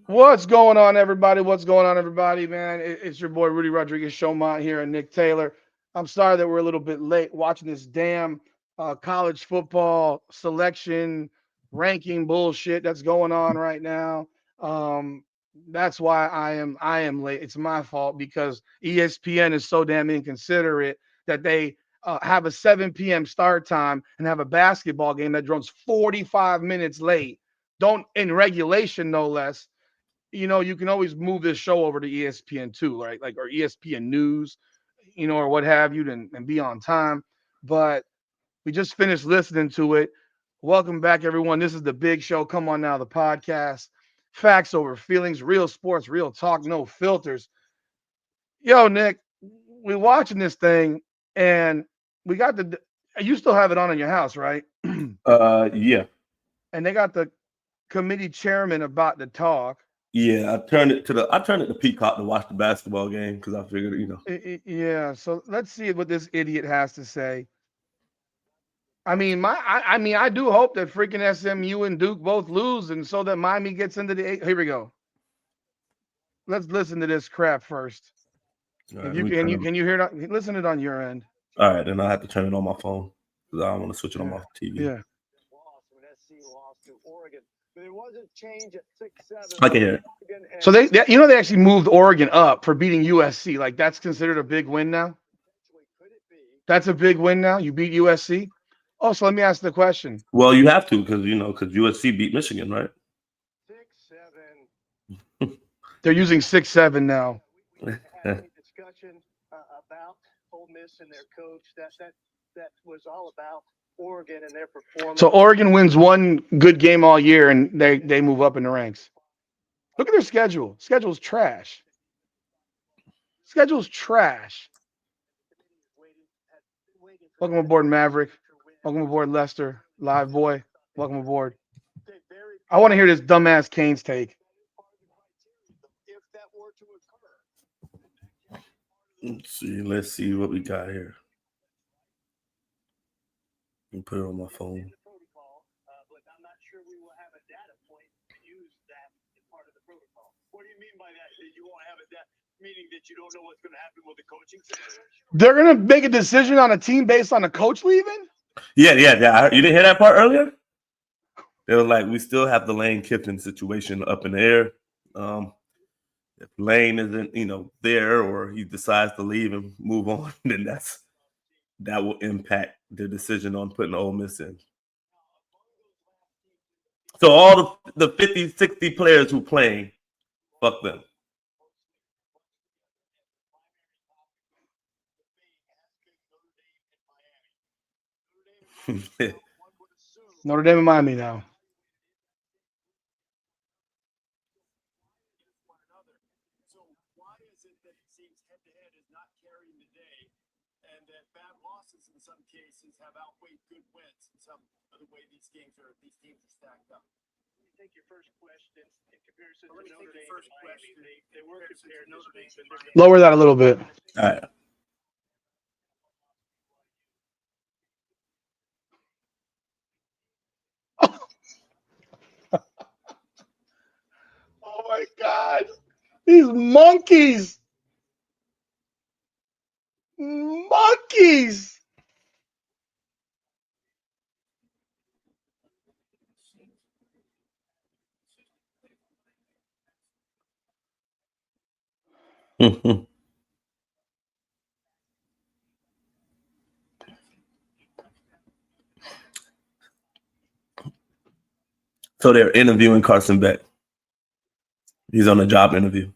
What's going on, everybody? What's going on, everybody, man? It's your boy Rudy Rodriguez Showmont here and Nick Taylor. I'm sorry that we're a little bit late watching this damn college football selection ranking bullshit that's going on right now. Um, that's why I am late. It's my fault because ESPN is so damn inconsiderate that they have a 7 p.m. start time and have a basketball game that runs 45 minutes late. Don't in regulation, no less. You can always move this show over to ESPN too, right? Like or ESPN News, or what have you, and be on time. But we just finished listening to it. Welcome back, everyone. This is the big show. Come on now, the podcast. Facts over feelings, real sports, real talk, no filters. Yo, Nick, we're watching this thing, and we got the. You still have it on in your house, right? Yeah, And they got the committee chairman about to talk. yeah. I turned it to Peacock to watch the basketball game because I figured, Yeah, so let's see what this idiot has to say. I do hope that freaking SMU and Duke both lose, and so that Miami gets into the eight. Here we go. Let's listen to this crap first. all If right, let you me can, turn you it. can you hear it? Listen to it on your end. All right, then I have to turn it on my phone because I don't want to switch it on Yeah, my TV. yeah. I can hear it. So they actually moved Oregon up for beating USC. Like that's considered a big win now. That's a big win now. You beat USC. Oh, so let me ask the question. Well, you have to because USC beat Michigan, right? They're using 6-7 now. So Oregon wins one good game all year, and they move up in the ranks. Look at their schedule. Schedule's trash. Schedule's trash. Welcome aboard, Maverick. Welcome aboard, Lester. Live boy. Welcome aboard. I want to hear this dumbass Canes take. Let's see what we got here. Let me put it on my phone. They're gonna make a decision on a team based on a coach leaving. Yeah. You didn't hear that part earlier? They were like, we still have the Lane Kiffin situation up in the air. Um, if Lane isn't, there, or he decides to leave and move on, then that will impact the decision on putting Ole Miss in. So all the 50, 60 players who playing, fuck them. Notre Dame and Miami now. Lower that a little bit. All right. Oh my God. These monkeys. Monkeys. So they're interviewing Carson Beck. He's on a job interview,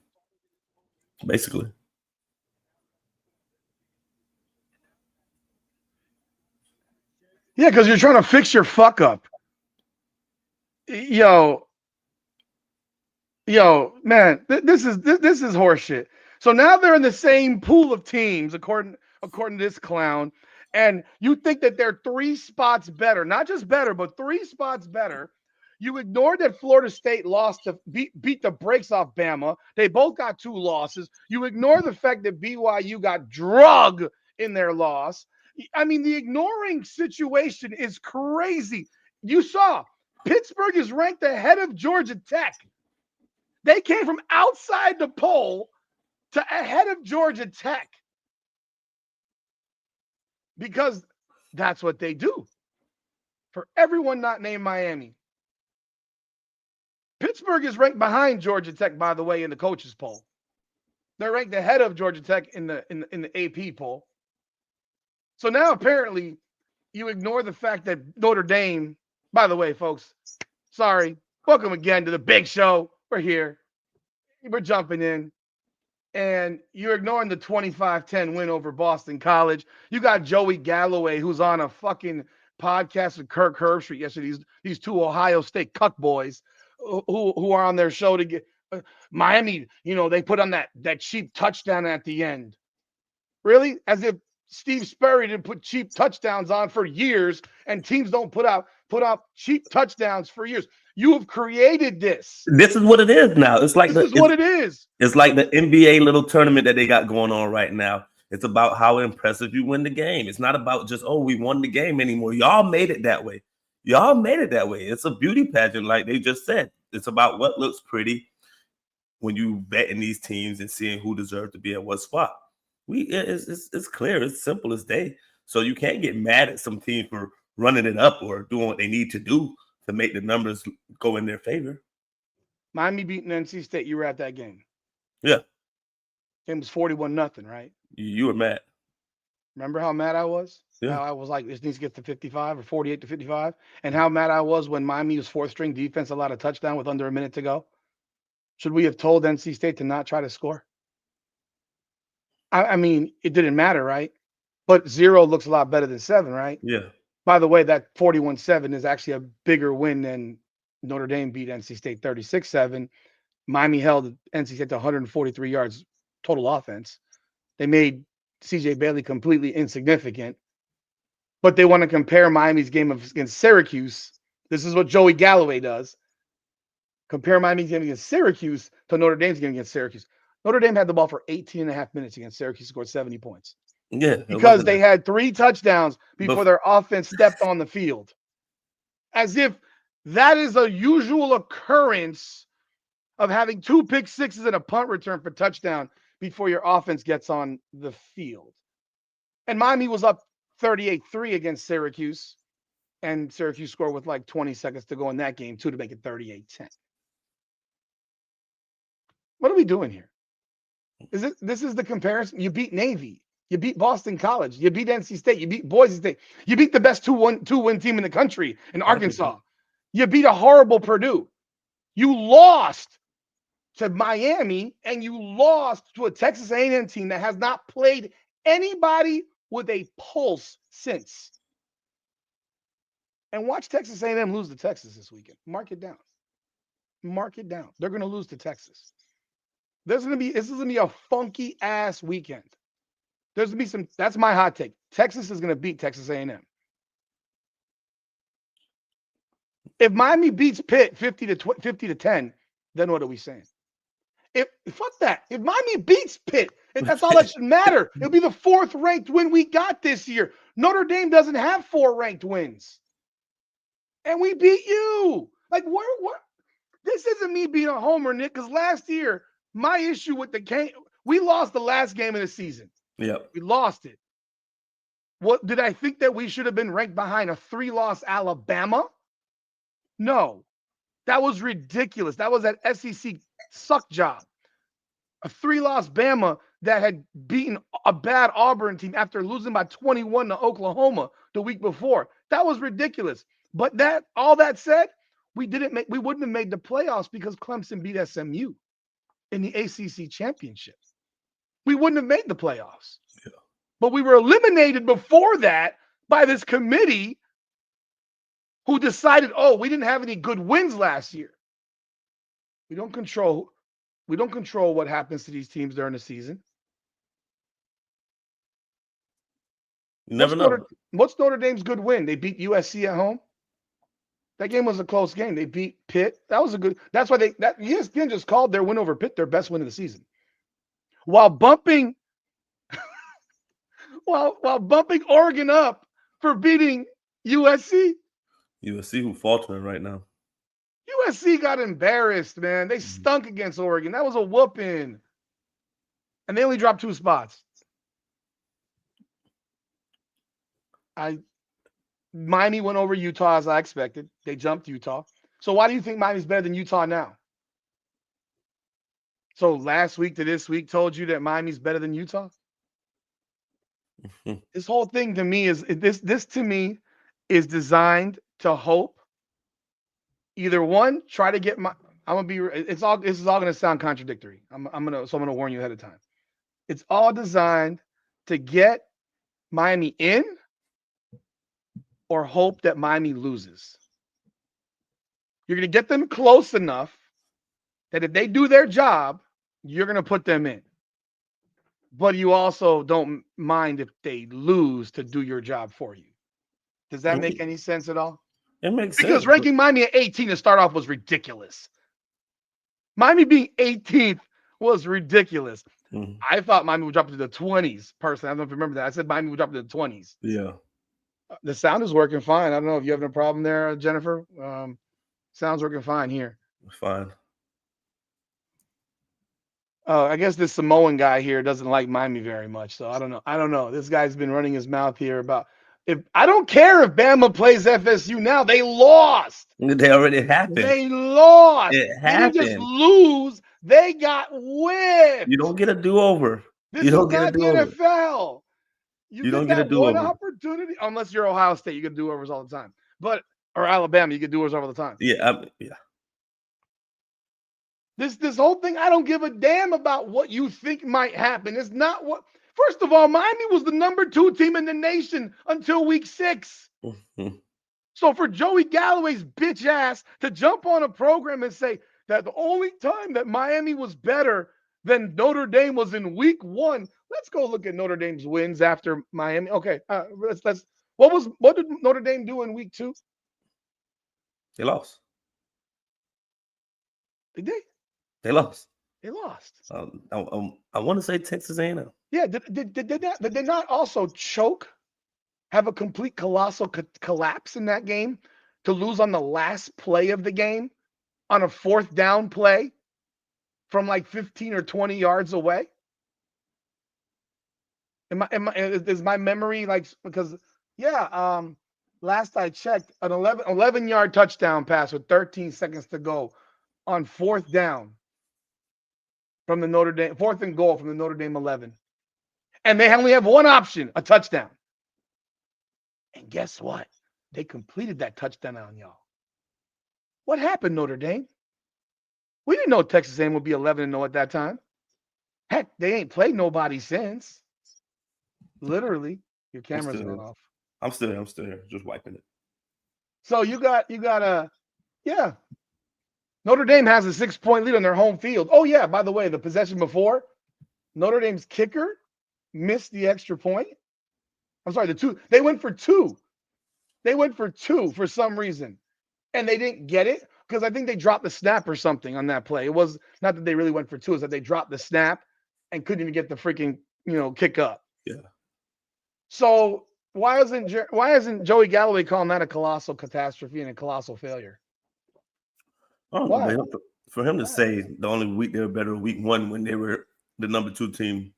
basically. Yeah, because you're trying to fix your fuck up. Yo, man, this is horseshit. So now they're in the same pool of teams, according to this clown, and you think that they're 3 spots better, not just better, but 3 spots better. You ignored that Florida State lost to beat the brakes off Bama. They both got 2 losses. You ignore the fact that BYU got drug in their loss. I mean, the ignoring situation is crazy. You saw Pittsburgh is ranked ahead of Georgia Tech. They came from outside the poll to ahead of Georgia Tech because that's what they do. For everyone not named Miami, Pittsburgh is ranked behind Georgia Tech, by the way, in the coaches poll. They're ranked ahead of Georgia Tech in the AP poll. So now apparently you ignore the fact that Notre Dame, by the way, folks, sorry, welcome again to the big show. We're here. We're jumping in. And you're ignoring the 25-10 win over Boston College. You got Joey Galloway, who's on a fucking podcast with Kirk Herbstreit yesterday. These two Ohio State cuck boys who are on their show to get Miami. You know, they put on that cheap touchdown at the end. Really? As if Steve Sperry didn't put cheap touchdowns on for years, and teams don't put out cheap touchdowns for years. You have created this. This is what it is now. It's like what it is. It's like the NBA little tournament that they got going on right now. It's about how impressive you win the game. It's not about just, oh, we won the game anymore. Y'all made it that way. It's a beauty pageant, like they just said. It's about what looks pretty when you bet in these teams and seeing who deserves to be at what spot. It's clear. It's simple as day. So you can't get mad at some team for running it up or doing what they need to do to make the numbers go in their favor. Miami beating NC State. You were at that game. Yeah. Game was 41-0, right? You were mad. Remember how mad I was? Yeah. How I was like, this needs to get to 55 or 48-55. And how mad I was when Miami's fourth string defense allowed a touchdown with under a minute to go. Should we have told NC State to not try to score? I mean, it didn't matter, right? But 0 looks a lot better than 7, right? Yeah. By the way, that 41-7 is actually a bigger win than Notre Dame beat NC State 36-7. Miami held NC State to 143 yards total offense. They made CJ Bailey completely insignificant. But they want to compare Miami's game against Syracuse. This is what Joey Galloway does. Compare Miami's game against Syracuse to Notre Dame's game against Syracuse. Notre Dame had the ball for 18.5 minutes against Syracuse, scored 70 points. Yeah. Because they had 3 touchdowns before their offense stepped on the field. As if that is a usual occurrence of having 2 pick sixes and a punt return for touchdown before your offense gets on the field. And Miami was up 38-3 against Syracuse, and Syracuse scored with like 20 seconds to go in that game, too, to make it 38-10. What are we doing here? This is the comparison? You beat Navy. You beat Boston College. You beat NC State. You beat Boise State. You beat the best two-win team in the country in Arkansas. You beat a horrible Purdue. You lost to Miami, and you lost to a Texas A&M team that has not played anybody with a pulse since. And watch Texas A&M lose to Texas this weekend. Mark it down. Mark it down. They're going to lose to Texas. This is going to be a funky ass weekend. There's going to be that's my hot take. Texas is going to beat Texas A&M. If Miami beats Pitt 50-10, then what are we saying? Fuck that. If Miami beats Pitt, that's all that should matter. It'll be the 4th ranked win we got this year. Notre Dame doesn't have 4 ranked wins. And we beat you. Like, what? This isn't me being a homer, Nick, because last year, my issue with the game, we lost the last game of the season. Yep. We lost it. What did I think that we should have been ranked behind a 3-loss Alabama? No. That was ridiculous. That was that SEC suck job. A 3-loss Bama that had beaten a bad Auburn team after losing by 21 to Oklahoma the week before. That was ridiculous. But all that said, we wouldn't have made the playoffs because Clemson beat SMU in the ACC championship. We wouldn't have made the playoffs. Yeah. But we were eliminated before that by this committee who decided, we didn't have any good wins last year. We don't control what happens to these teams during the season. You never know. What's Notre Dame's good win? They beat USC at home. That game was a close game. They beat Pitt. That's why ESPN just called their win over Pitt their best win of the season. While bumping Oregon up for beating USC. USC who faltering right now. USC got embarrassed, man. They stunk against Oregon. That was a whooping. And they only dropped 2 spots. Miami went over Utah as I expected. They jumped Utah. So why do you think Miami's better than Utah now? So last week to this week told you that Miami's better than Utah? This whole thing to me is this to me is designed to hope. Either one, try to get I'm gonna be. This is all gonna sound contradictory. I'm gonna warn you ahead of time. It's all designed to get Miami in or hope that Miami loses. You're gonna get them close enough that if they do their job, you're gonna put them in. But you also don't mind if they lose to do your job for you. Does that make any sense at all? It makes sense. Because ranking Miami at 18 to start off was ridiculous. Miami being 18th was ridiculous. Mm-hmm. I thought Miami would drop to the 20s, personally. I don't know if you remember that. I said Miami would drop to the 20s. Yeah. The sound is working fine. I don't know if you have a problem there, Jennifer. Sound's working fine here. Fine. I guess this Samoan guy here doesn't like Miami very much, so I don't know. This guy's been running his mouth here about I don't care if Bama plays FSU now. They lost. They already happened. They lost. It happened. They didn't just lose. They got whipped. You don't get a do-over. This is not the NFL. You don't get a do-over. One opportunity, unless you're Ohio State, you get do-overs all the time. Or Alabama, you get do-overs all the time. Yeah. This whole thing, I don't give a damn about what you think might happen. It's not what. First of all, Miami was the number 2 team in the nation until week 6. Mm-hmm. So for Joey Galloway's bitch ass to jump on a program and say that the only time that Miami was better than Notre Dame was in week 1, let's go look at Notre Dame's wins after Miami. Okay, let's. What did Notre Dame do in week 2? They lost. They did. They lost. They lost. I want to say Texas A&M. Yeah, did they not also choke, have a complete colossal collapse in that game to lose on the last play of the game on a 4th down play from like 15 or 20 yards away? Is my memory like, because last I checked, an 11-yard touchdown pass with 13 seconds to go on 4th down from the Notre Dame, 4th and goal from the Notre Dame 11. And they only have one option, a touchdown. And guess what? They completed that touchdown on y'all. What happened, Notre Dame? We didn't know Texas A&M would be 11-0 at that time. Heck, they ain't played nobody since. Literally, your camera's gone off. I'm still here, just wiping it. So you got Notre Dame has a 6-point lead on their home field. Oh yeah, by the way, the possession before, Notre Dame's kicker missed the extra point. I'm sorry, the 2. They went for 2. They went for 2 for some reason, and they didn't get it because I think they dropped the snap or something on that play. It was not that they really went for 2; it's that they dropped the snap and couldn't even get the freaking kick up. Yeah. So why isn't Joey Galloway calling that a colossal catastrophe and a colossal failure? For him to say the only week they were better week 1 when they were the number 2 team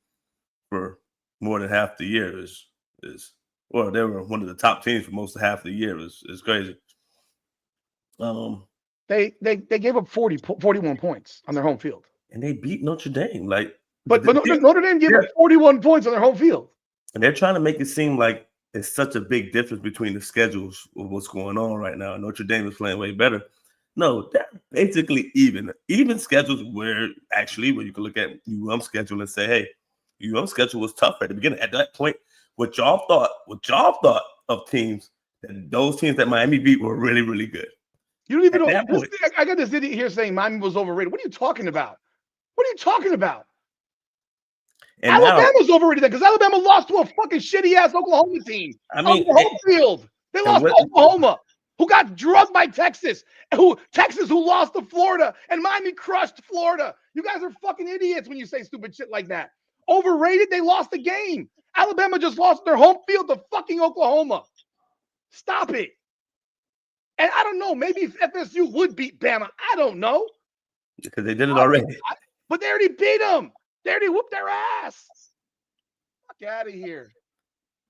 for more than half the year is they were one of the top teams for most of half the year is crazy. They gave up 41 points on their home field, and they beat Notre Dame. But Notre Dame gave up 41 points on their home field, and they're trying to make it seem like it's such a big difference between the schedules of what's going on right now. Notre Dame is playing way better. No, they're basically even schedules where you can look at UM's schedule and say, hey, UM's schedule was tough at the beginning. At that point, what y'all thought of teams, and those teams that Miami beat were really, really good. You don't even know. I got this idiot here saying Miami was overrated. What are you talking about? And Alabama's overrated because Alabama lost to a fucking shitty-ass Oklahoma team on the home field. They lost to Oklahoma, who got drugged by Texas, who lost to Florida, and Miami crushed Florida. You guys are fucking idiots when you say stupid shit like that. Overrated, they lost the game. Alabama just lost their home field to fucking Oklahoma. Stop it. And I don't know, maybe if FSU would beat Bama. I don't know. Because they did it already. But they already beat them. They already whooped their ass. Fuck out of here.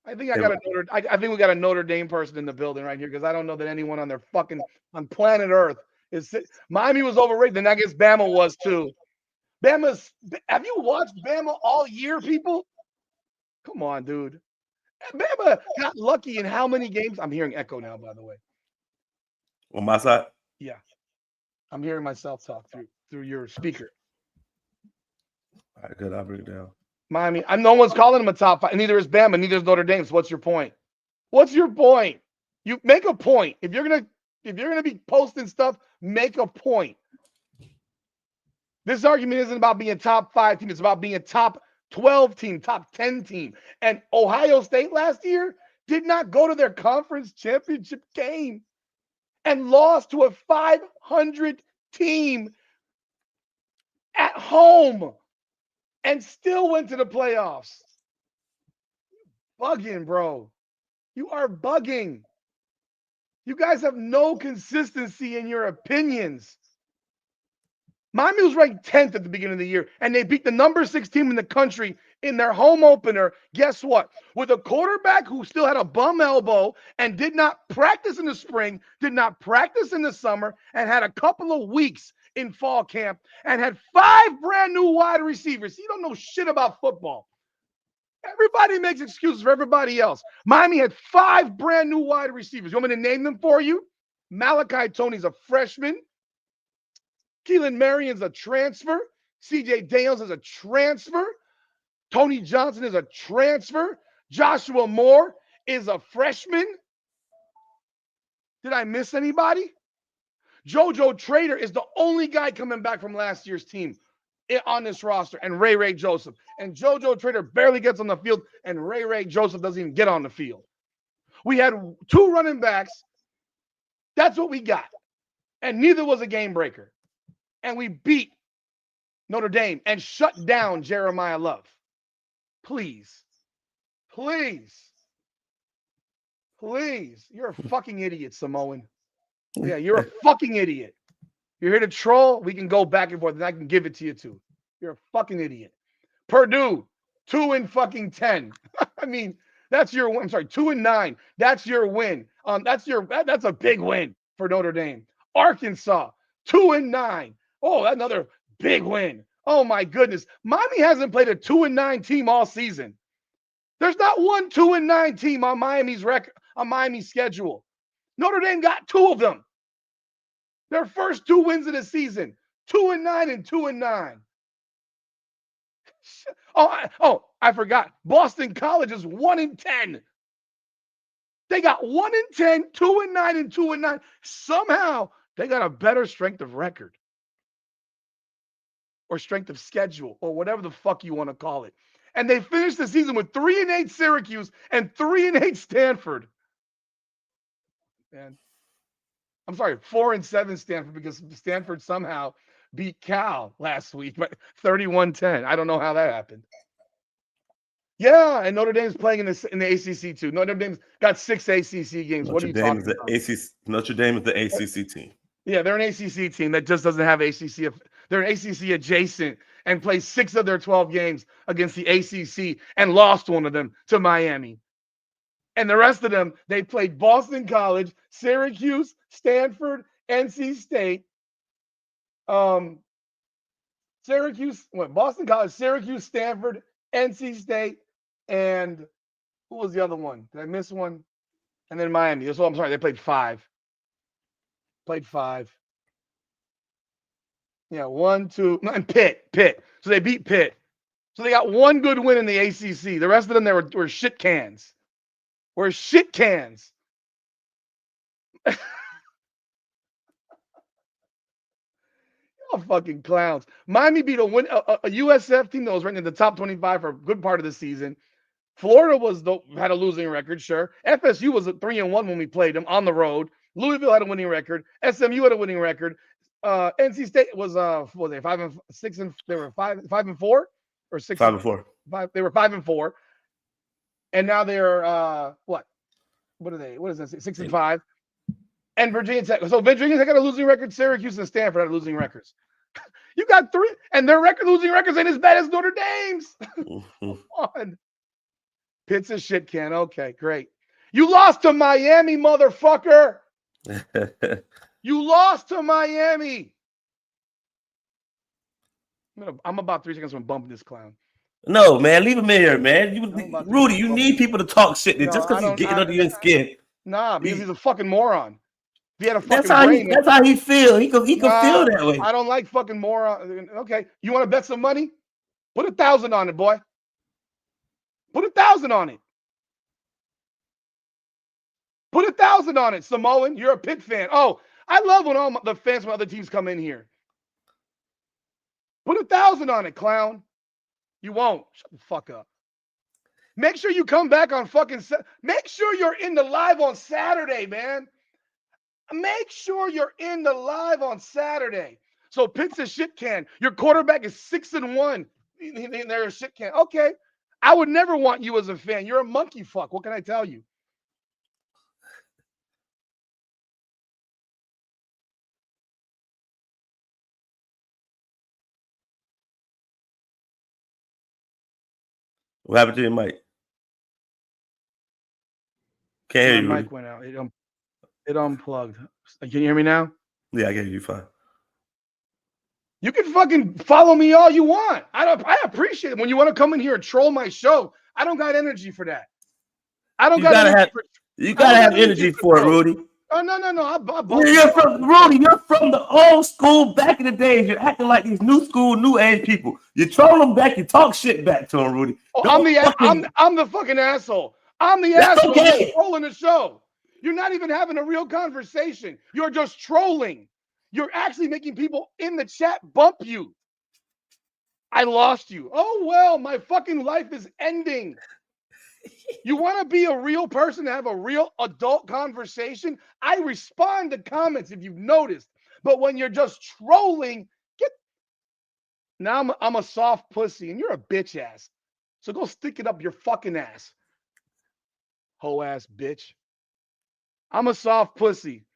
I think we got a Notre Dame person in the building right here because I don't know that anyone on planet Earth is. Miami was overrated, and I guess Bama was too. Have you watched Bama all year, people? Come on, dude. Bama got lucky in how many games? I'm hearing echo now, by the way. On my side? Yeah. I'm hearing myself talk through your speaker. All right, good. I'll bring it down. Miami. No one's calling them a top 5. Neither is Bama. Neither is Notre Dame. So what's your point? What's your point? You make a point. If you're gonna be posting stuff, make a point. This argument isn't about being a top 5 team. It's about being a top 12 team, top 10 team. And Ohio State last year did not go to their conference championship game and lost to a 500 team at home and still went to the playoffs. Bugging, bro. You are bugging. You guys have no consistency in your opinions. Miami was ranked 10th at the beginning of the year, and they beat the number 6 team in the country in their home opener. Guess what? With a quarterback who still had a bum elbow and did not practice in the spring, did not practice in the summer, and had a couple of weeks in fall camp, and had 5 brand new wide receivers. You don't know shit about football. Everybody makes excuses for everybody else. Miami had 5 brand new wide receivers. You want me to name them for you? Malachi Tony's a freshman. Keelan Marion's a transfer. C.J. Daniels is a transfer. Tony Johnson is a transfer. Joshua Moore is a freshman. Did I miss anybody? JoJo Trader is the only guy coming back from last year's team on this roster, and Ray Joseph. And JoJo Trader barely gets on the field, and Ray Joseph doesn't even get on the field. We had 2 running backs. That's what we got. And neither was a game breaker. And we beat Notre Dame and shut down Jeremiah Love. Please. You're a fucking idiot, Samoan. Yeah, you're a fucking idiot. You're here to troll. We can go back and forth, and I can give it to you too. You're a fucking idiot. Purdue, 2-10. I mean, that's your win. I'm sorry, 2-9. That's your win. That's a big win for Notre Dame. Arkansas, 2-9. Oh, another big win. Oh my goodness. Miami hasn't played a 2-9 team all season. There's not one 2-9 team on Miami's record, on Miami's schedule. Notre Dame got 2 of them. Their first 2 wins of the season, 2-9 and 2-9. I forgot. Boston College is 1-10. They got 1-10, 2-9, and 2-9. Somehow they got a better strength of record or strength of schedule or whatever the fuck you want to call it. And they finished the season with 3-8 Syracuse and 3-8 Stanford. Man. I'm sorry, 4-7 Stanford, because Stanford somehow beat Cal last week, but 31-10. I don't know how that happened. Yeah, and Notre Dame's playing in the ACC too. Notre Dame's got 6 ACC games. What are you talking about? Notre Dame is the ACC team. Yeah, they're an ACC team that just doesn't have ACC. They're an ACC adjacent and play 6 of their 12 games against the ACC and lost one of them to Miami. And the rest of them, they played Boston College, Syracuse, Stanford, NC State, Boston College, Syracuse, Stanford, NC State, and who was the other one? Did I miss one? And then Miami. So I'm sorry, they played 5. Yeah, 1, 2, and Pitt. So they beat Pitt. So they got 1 good win in the ACC. The rest of them, they were shit cans. We're shit cans. Y'all fucking clowns. Miami beat a USF team that was ranked in the top 25 for a good part of the season. Florida had a losing record, sure. FSU was at 3-1 when we played them on the road. Louisville had a winning record. SMU had a winning record. NC State was 5-6, and they were 5-4 or 6. 5-4. They were 5-4, and now they're what? What are they? What is that? 6-5. And Virginia Tech. So Virginia Tech got a losing record. Syracuse and Stanford had losing records. You got 3, and their losing records ain't as bad as Notre Dame's. Come on. Pitt's a shit can. Okay, great. You lost to Miami, motherfucker. You lost to Miami. I'm about 3 seconds from bumping this clown. No, man, leave him in here, man. Rudy, you need people to talk shit. No, just because he's getting under your skin. Nah, because he's a fucking moron. If he had a fucking brain. That's how he feel. He can feel that way. I don't like fucking moron. Okay, you want to bet some money? Put 1,000 on it, boy. Put 1,000 on it. Put 1,000 on it, Samoan. You're a Pitt fan. Oh, I love when all the fans from other teams come in here. Put 1,000 on it, clown. You won't. Shut the fuck up. Make sure you come back on fucking. Make sure you're in the live on Saturday, man. Make sure you're in the live on Saturday. So Pitt's a shit can. Your quarterback is 6-1. They're a shit can. Okay. I would never want you as a fan. You're a monkey fuck. What can I tell you? What happened to your mic? Can't hear you. My mic went out. It unplugged. Can you hear me now? Yeah, I can hear you fine. You can fucking follow me all you want. I appreciate it. When you want to come in here and troll my show, I don't got energy for that. I don't got energy for you gotta have energy for it, Rudy. Oh no. You're from Rudy. You're from the old school back in the days. You're acting like these new school, new age people. You troll them back. You talk shit back to them, Rudy. Oh, I'm the fucking asshole. I'm the asshole trolling the show. You're not even having a real conversation. You're just trolling. You're actually making people in the chat bump you. I lost you. Oh well, my fucking life is ending. You want to be a real person, have a real adult conversation? I respond to comments if you've noticed. But when you're just trolling, now I'm a soft pussy and you're a bitch ass. So go stick it up your fucking ass. Hoe ass bitch. I'm a soft pussy.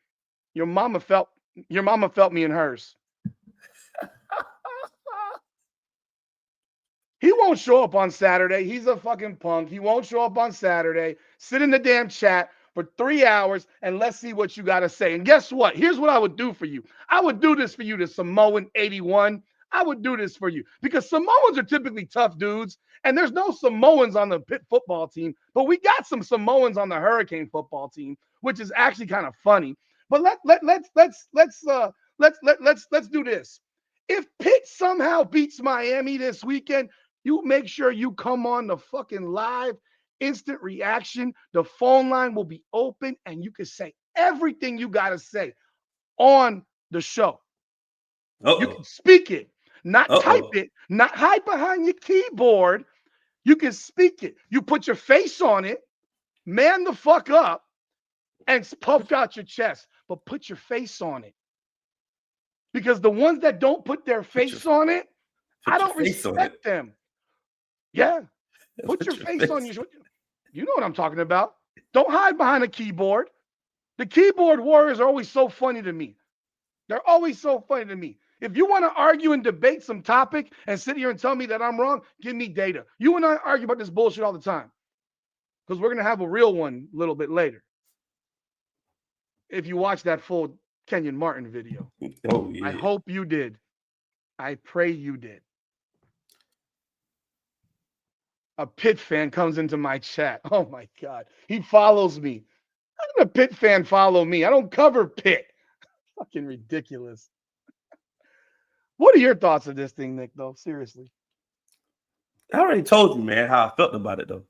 Your mama felt me in hers. He won't show up on Saturday. He's a fucking punk. He won't show up on Saturday. Sit in the damn chat for 3 hours and let's see what you got to say. And guess what? Here's what I would do for you. I would do this for you to Samoan 81. I would do this for you because Samoans are typically tough dudes. And there's no Samoans on the Pitt football team, but we got some Samoans on the Hurricane football team, which is actually kind of funny. But let's do this. If Pitt somehow beats Miami this weekend, you make sure you come on the fucking live, instant reaction. The phone line will be open and you can say everything you got to say on the show. You can speak it, not type it, not hide behind your keyboard. You can speak it. You put your face on it, man the fuck up, and puff out your chest. But put your face on it. Because the ones that don't put their face on it, I don't respect them. Yeah. Put your face on your. You know what I'm talking about. Don't hide behind a keyboard. The keyboard warriors are always so funny to me. They're always so funny to me. If you want to argue and debate some topic and sit here and tell me that I'm wrong, give me data. You and I argue about this bullshit all the time. Because we're going to have a real one a little bit later. If you watch that full Kenyon Martin video. Oh, yeah. I hope you did. I pray you did. A Pitt fan comes into my chat. Oh, my God. He follows me. How can a Pitt fan follow me? I don't cover Pitt. Fucking ridiculous. What are your thoughts of this thing, Nick, though? Seriously. I already told you, man, how I felt about it, though.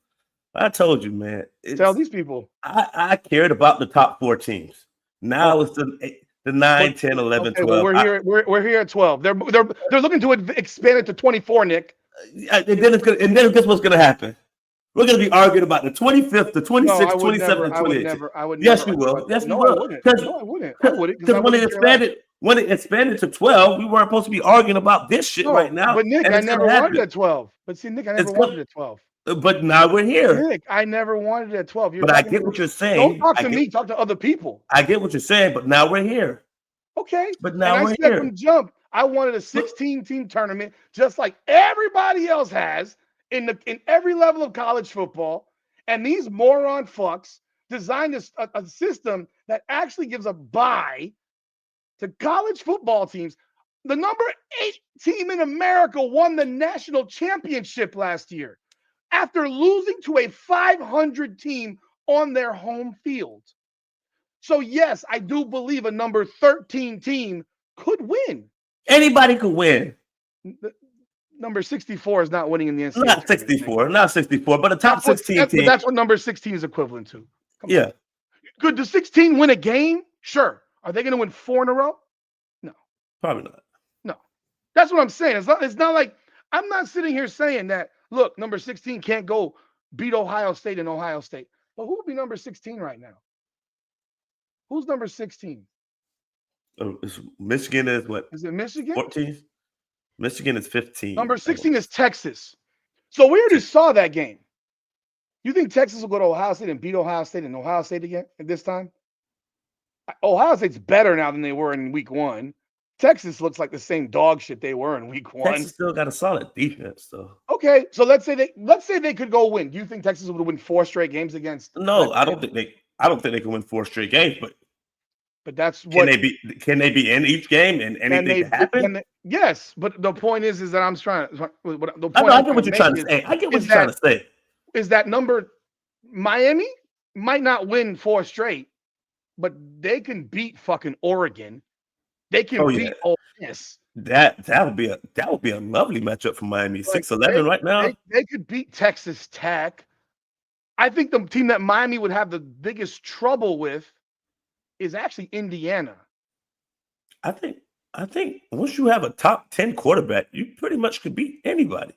I told you, man. Tell these people. I cared about the top 4 teams. Now it's the 9, 10, 11, 12. Well, we're here at 12. They're looking to expand it to 24, Nick. And then guess what's going to happen? We're going to be arguing about the 25th, the 26th, 27th, and 28th. I would never. Yes, you will. Yes, you will. I wouldn't. Because when it expanded to 12, we weren't supposed to be arguing about this shit right now. But Nick, I never wanted a 12. But see, Nick, I never wanted a 12. But now we're here. Nick, I never wanted it at 12. But I get what you're saying. Don't talk to me. Talk to other people. I get what you're saying, but now we're here. Okay. But And now I we're said here. from jump, I wanted a 16-team tournament, just like everybody else has in every level of college football. And these moron fucks designed a system that actually gives a bye to college football teams. The number 8 team in America won the national championship last year after losing to a 500 team on their home field. So, yes, I do believe a number 13 team could win. Anybody could win. Number 64 is not winning in the NCAA. Not 64, but a top 16 team. That's what number 16 is equivalent to. Yeah. Could the 16 win a game? Sure. Are they going to win 4 in a row? No. Probably not. No. That's what I'm saying. It's not like I'm not sitting here saying that, look, number 16 can't go beat Ohio State in Ohio State. But who would be number 16 right now? Who's number 16? Michigan is what? Is it Michigan? 14. Michigan is 15. Number 16 is Texas. So we already saw that game. You think Texas will go to Ohio State and beat Ohio State and Ohio State again at this time? Ohio State's better now than they were in week 1. Texas looks like the same dog shit they were in week 1. Texas still got a solid defense, though. Okay, so let's say they could go win. Do you think Texas would win 4 straight games against? No, I don't think they can win 4 straight games, but that's what can they be in each game and anything can happen? Yes, but the point is that I'm trying to. The point I get what you're trying to say. I get what you're trying to say. Is that number Miami might not win 4 straight, but they can beat fucking Oregon. They can beat Ole Miss. That would be a lovely matchup for Miami. 6-11 right now. They could beat Texas Tech. I think the team that Miami would have the biggest trouble with is actually Indiana. I think once you have a top 10 quarterback, you pretty much could beat anybody.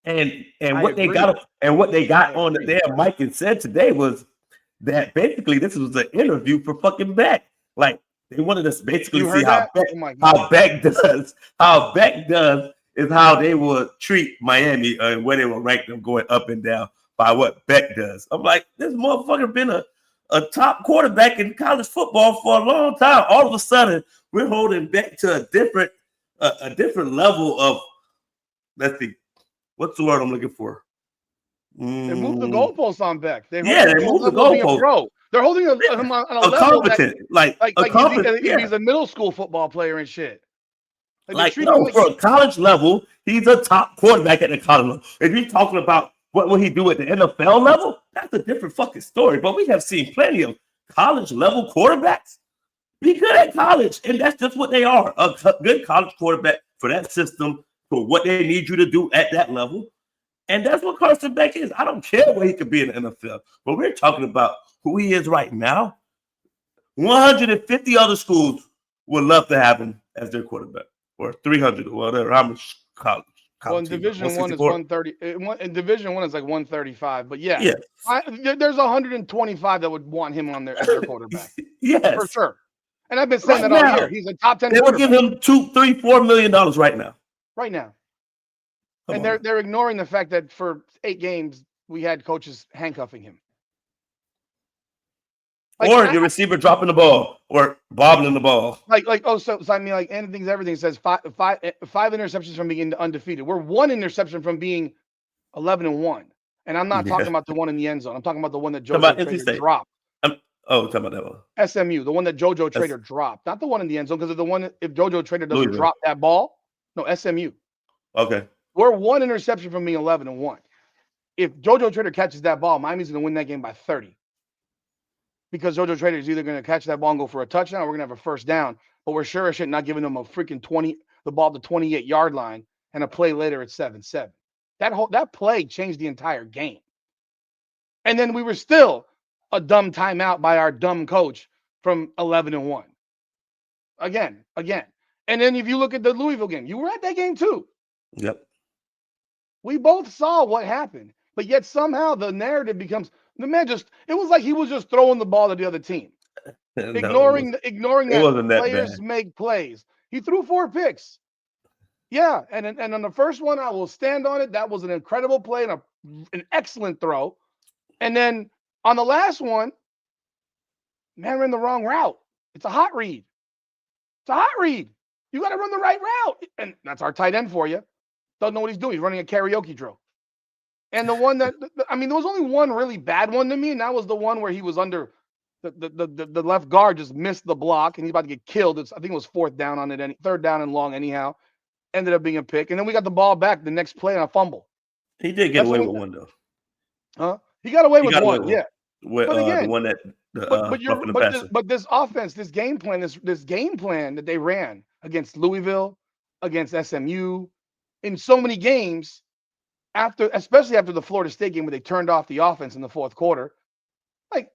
And what they got on the damn mic and said today was that basically this was an interview for fucking Beck. Like they wanted us basically see how Beck does. How Beck does is how they would treat Miami and where they will rank them going up and down by what Beck does. I'm like, this motherfucker been a top quarterback in college football for a long time. All of a sudden, we're holding Beck to a different level of, let's see, what's the word I'm looking for? They moved the goalposts on Beck. They moved the goalposts. They're holding him on a level competent, like he's a middle school football player and shit. For a college level, he's a top quarterback at the college level. If you're talking about what will he do at the NFL level, that's a different fucking story. But we have seen plenty of college level quarterbacks be good at college, and that's just what they are. A good college quarterback for that system, for what they need you to do at that level. And that's what Carson Beck is. I don't care where he could be in the NFL, but we're talking about who he is right now. 150 other schools would love to have him as their quarterback, or 300 or whatever. How much college? Well, in Division 1 is 130. In Division 1 is like 135. But there's 125 that would want him on as their quarterback. Yes, for sure. And I've been saying that all year. He's a top 10. They would give him $2, $3, $4 million right now. Right now. And they're ignoring the fact that for 8 games we had coaches handcuffing him. Or your receiver dropping the ball or bobbling the ball. So I mean, like anything's everything. Says five interceptions from being undefeated. We're 1 interception from being 11-1, and I'm not talking about the one in the end zone. I'm talking about the one that JoJo Trader dropped. Talking about that one. SMU, the one that JoJo Trader dropped, not the one in the end zone, because of the one if JoJo Trader doesn't drop that ball, no SMU. Okay, we're 1 interception from being 11-1. If JoJo Trader catches that ball, Miami's going to win that game by 30. Because JoJo Trader is either going to catch that ball and go for a touchdown, or we're going to have a first down. But we're sure as shit not giving them a freaking the ball to 28-yard line, and a play later at 7-7. That play changed the entire game. And then we were still a dumb timeout by our dumb coach from 11-1. Again. And then if you look at the Louisville game, you were at that game too. Yep. We both saw what happened, but yet somehow the narrative becomes the man it was like he was just throwing the ball to the other team. Ignoring that players make plays. He threw 4 picks. Yeah, and on the first one, I will stand on it. That was an incredible play and an excellent throw. And then on the last one, man ran the wrong route. It's a hot read. It's a hot read. You got to run the right route. And that's our tight end for you. Doesn't know what he's doing. He's running a karaoke drill. And the one that, I mean, there was only one really bad one to me, and that was the one where he was under the left guard, just missed the block, and he's about to get killed. I think it was third down and long anyhow. Ended up being a pick. And then we got the ball back the next play on a fumble. He did get away with one, though. Huh? He got away with got away one, with yeah. With, But again, the one that this offense, this game plan that they ran against Louisville, against SMU, in so many games, especially after the Florida State game where they turned off the offense in the fourth quarter, like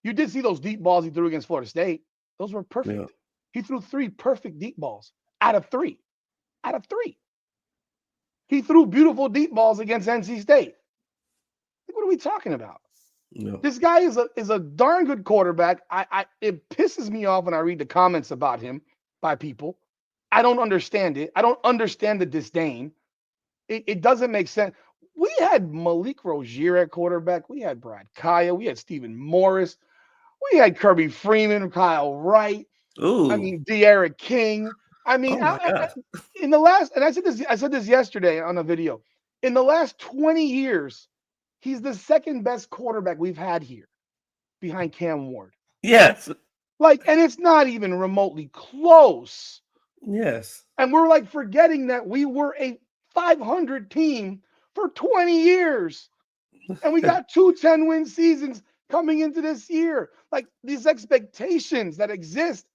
you did see those deep balls he threw against Florida State. Those were perfect. Yeah. He threw 3 perfect deep balls out of 3. He threw beautiful deep balls against NC State. What are we talking about? No. This guy is a darn good quarterback. It pisses me off when I read the comments about him by people. I don't understand it. I don't understand the disdain. It doesn't make sense. We had Malik Rozier at quarterback. We had Brad Kaya. We had Stephen Morris. We had Kirby Freeman, Kyle Wright. Ooh. I mean, De'Aaron King. I mean, in the last, and I said this yesterday on a video. In the last 20 years, he's the second best quarterback we've had here, behind Cam Ward. Yes. And it's not even remotely close. Yes. And we're forgetting that we were a 500 team for 20 years. And we got 2 10-win seasons coming into this year. These expectations that exist,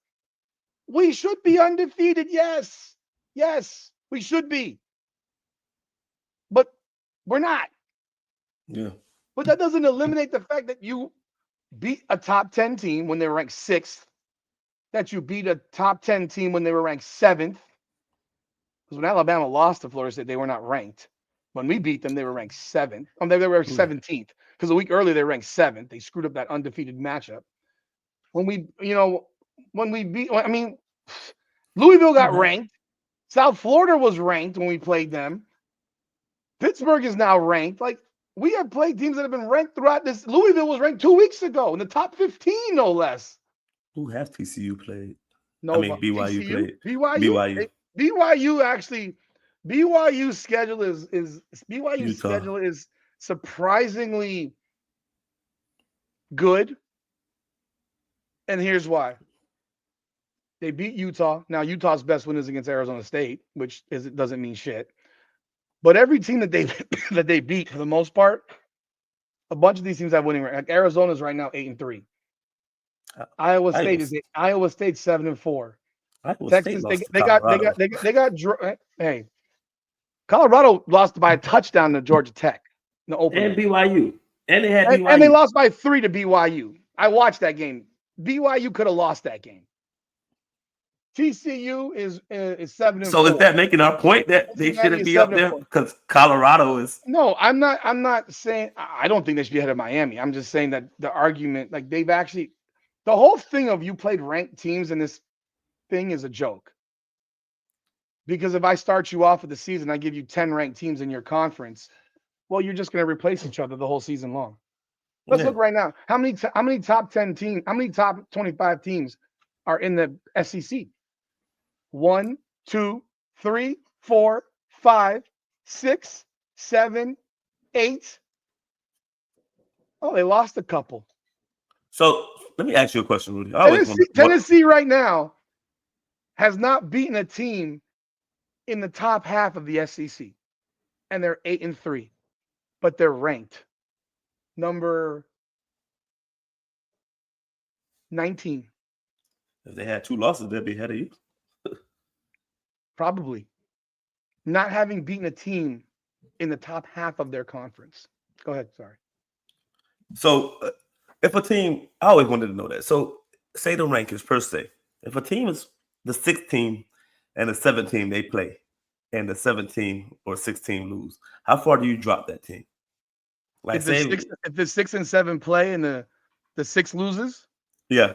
we should be undefeated. Yes. Yes, we should be. But we're not. Yeah. But that doesn't eliminate the fact that you beat a top 10 team when they were ranked 6th, that you beat a top 10 team when they were ranked 7th. Because when Alabama lost to Florida State, they were not ranked. When we beat them, they were ranked 7th. They were 17th. Because a week earlier, they were ranked 7th. They screwed up that undefeated matchup. Louisville got ranked. South Florida was ranked when we played them. Pittsburgh is now ranked. We have played teams that have been ranked throughout this. Louisville was ranked 2 weeks ago in the top 15, no less. Who has TCU played? No, BYU TCU, played. BYU. BYU's schedule is surprisingly good. And here's why. They beat Utah. Now, Utah's best win is against Arizona State, which doesn't mean shit. But every team that they beat, for the most part, a bunch of these teams have winning record. Arizona's right now 8-3. Iowa State is 7-4. Texas, they got. Hey, Colorado lost by a touchdown to Georgia Tech in the opener. And BYU, and they had BYU. And they lost by 3 to BYU. I watched that game. BYU could have lost that game. TCU is 7-4. So is that making our point that they shouldn't be up there because Colorado is? No, I'm not saying I don't think they should be ahead of Miami. I'm just saying that the argument, they've actually, the whole thing of you played ranked teams in this thing is a joke. Because if I start you off with the season, I give you 10 ranked teams in your conference, well, you're just going to replace each other the whole season long. Let's look right now. How many top 10 teams? How many top 25 teams are in the SEC? 1, 2, 3, 4, 5, 6, 7, 8. Oh, they lost a couple. So let me ask you a question, Rudy. Tennessee right now has not beaten a team in the top half of the SEC, and they're 8-3, but they're ranked number 19. If they had 2 losses, they'd be ahead of you. Probably. Not having beaten a team in the top half of their conference. Go ahead. Sorry. So if a team, I always wanted to know that. So say the rankings per se. If a team is the 6th team and the 7th team they play, and the 7th team or 6th team lose, how far do you drop that team? If the 6 and 7 play and the 6 loses, yeah.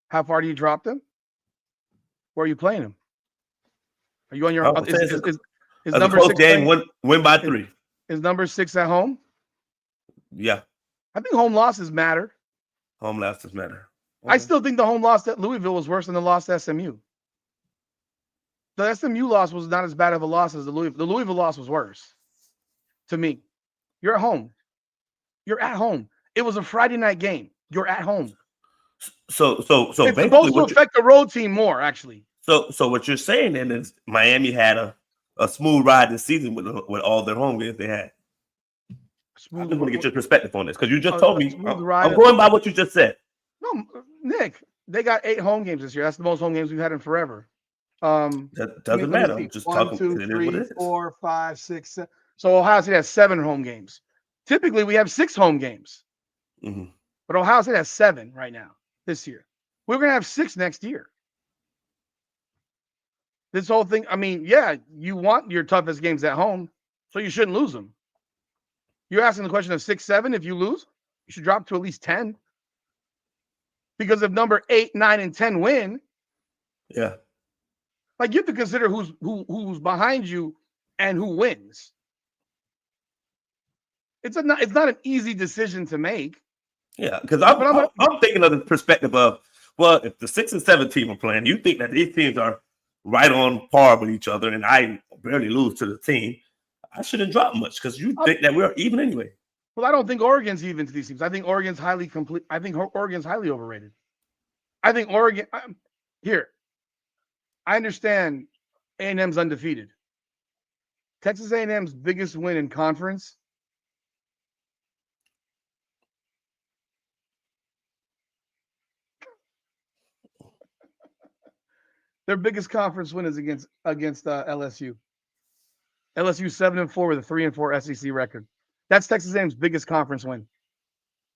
How far do you drop them? Where are you playing them? Are you on your? I'm saying Is it's a number close 6 game. playing? Win by 3. Is number 6 at home? Yeah, I think home losses matter. home losses matter. I Okay. still think the home loss at Louisville was worse than the loss to SMU. The SMU loss was not as bad of a loss as the Louisville. The Louisville loss was worse to me. You're at home. You're at home. It was a Friday night game. You're at home. So It's basically, supposed to affect the road team more, actually. so what you're saying then is Miami had a smooth ride this season with all their home games they had. I just want to get your perspective on this because you just told me. I'm going by what you just said. No, Nick, they got 8 home games this year. That's the most home games we've had in forever. That doesn't matter. I'm just 1, talking. 2, It is what 3, it is. 4, 5, 6, 7. So Ohio State has 7 home games. Typically, we have 6 home games, but Ohio State has 7 right now this year. We're gonna have 6 next year. This whole thing. I mean, yeah, you want your toughest games at home, so you shouldn't lose them. You're asking the question of 6, 7. If you lose, you should drop to at least 10. Because if number 8, 9, and 10 win, yeah, like you have to consider who's behind you and who wins. It's not an easy decision to make. Yeah, because I'm thinking of the perspective of, well, if the 6 and 7 team are playing, you think that these teams are right on par with each other, and I barely lose to the team, I shouldn't drop much because you think that we're even anyway. Well, I don't think Oregon's even to these teams. I think Oregon's highly complete. I think Oregon's highly overrated. I think Oregon. Here, I understand A&M's undefeated. Texas A&M's biggest win in conference. Their biggest conference win is against LSU. LSU 7-4 with a 3-4 SEC record. That's Texas A&M's biggest conference win.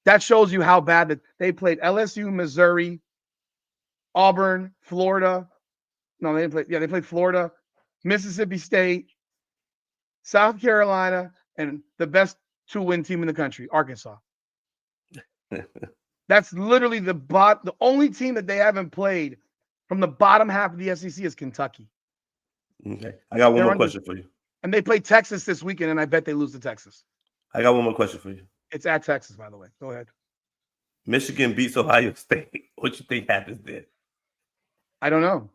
That shows you how bad that they played LSU, Missouri, Auburn, Florida. No, they didn't play. Yeah, they played Florida, Mississippi State, South Carolina, and the best 2-win team in the country, Arkansas. That's literally the only team that they haven't played from the bottom half of the SEC is Kentucky. Okay. I got one more question for you. And they play Texas this weekend, and I bet they lose to Texas. I got one more question for you. It's at Texas, by the way. Go ahead. Michigan beats Ohio State. What you think happens then? I don't know.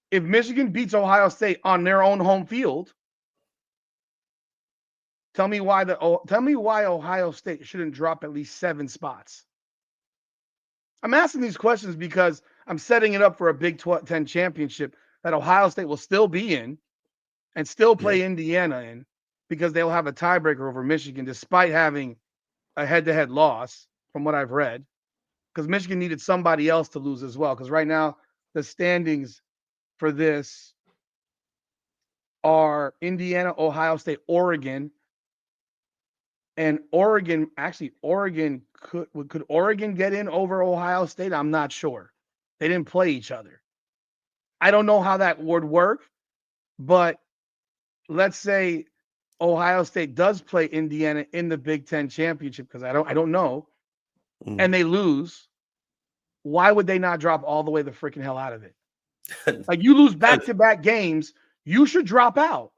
If Michigan beats Ohio State on their own home field, tell me why Ohio State shouldn't drop at least 7 spots. I'm asking these questions because I'm setting it up for a Big 10 championship that Ohio State will still be in and still play Indiana in because they'll have a tiebreaker over Michigan despite having a head-to-head loss from what I've read. Because Michigan needed somebody else to lose as well. Because right now, the standings for this are Indiana, Ohio State, Oregon. And Oregon could Oregon get in over Ohio State? I'm not sure. They didn't play each other. I don't know how that would work, but let's say Ohio State does play Indiana in the Big 10 championship because I don't know, and they lose. Why would they not drop all the way the freaking hell out of it? Like you lose back-to-back games, you should drop out.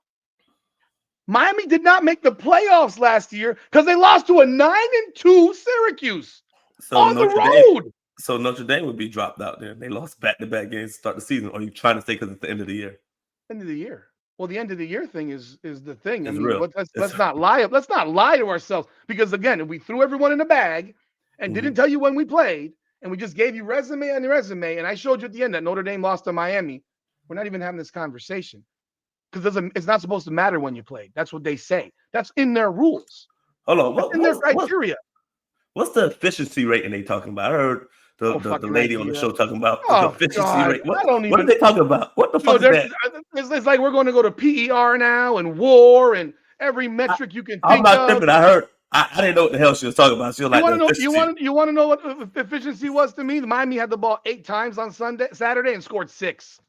Miami did not make the playoffs last year because they lost to a 9-2 Syracuse on the road. So Notre Dame would be dropped out there. They lost back-to-back games to start the season. Or are you trying to say because it's the end of the year? End of the year. Well, the end of the year thing is the thing. It's real. Let's not lie. Let's not lie to ourselves because again, if we threw everyone in a bag and didn't tell you when we played, and we just gave you resume on the resume, and I showed you at the end that Notre Dame lost to Miami, we're not even having this conversation. Because it's not supposed to matter when you played. That's what they say. That's in their rules. Hold on. That's in their criteria. What's the efficiency rating they talking about? I heard the lady on the show talking about the efficiency rate. What are they talking about? What the fuck is that? It's like we're going to go to PER now and WAR and every metric you can think of. I'm not tripping. I heard. I didn't know what the hell she was talking about. She was like, you want to know what efficiency was to me? Miami had the ball 8 times on Saturday and scored 6.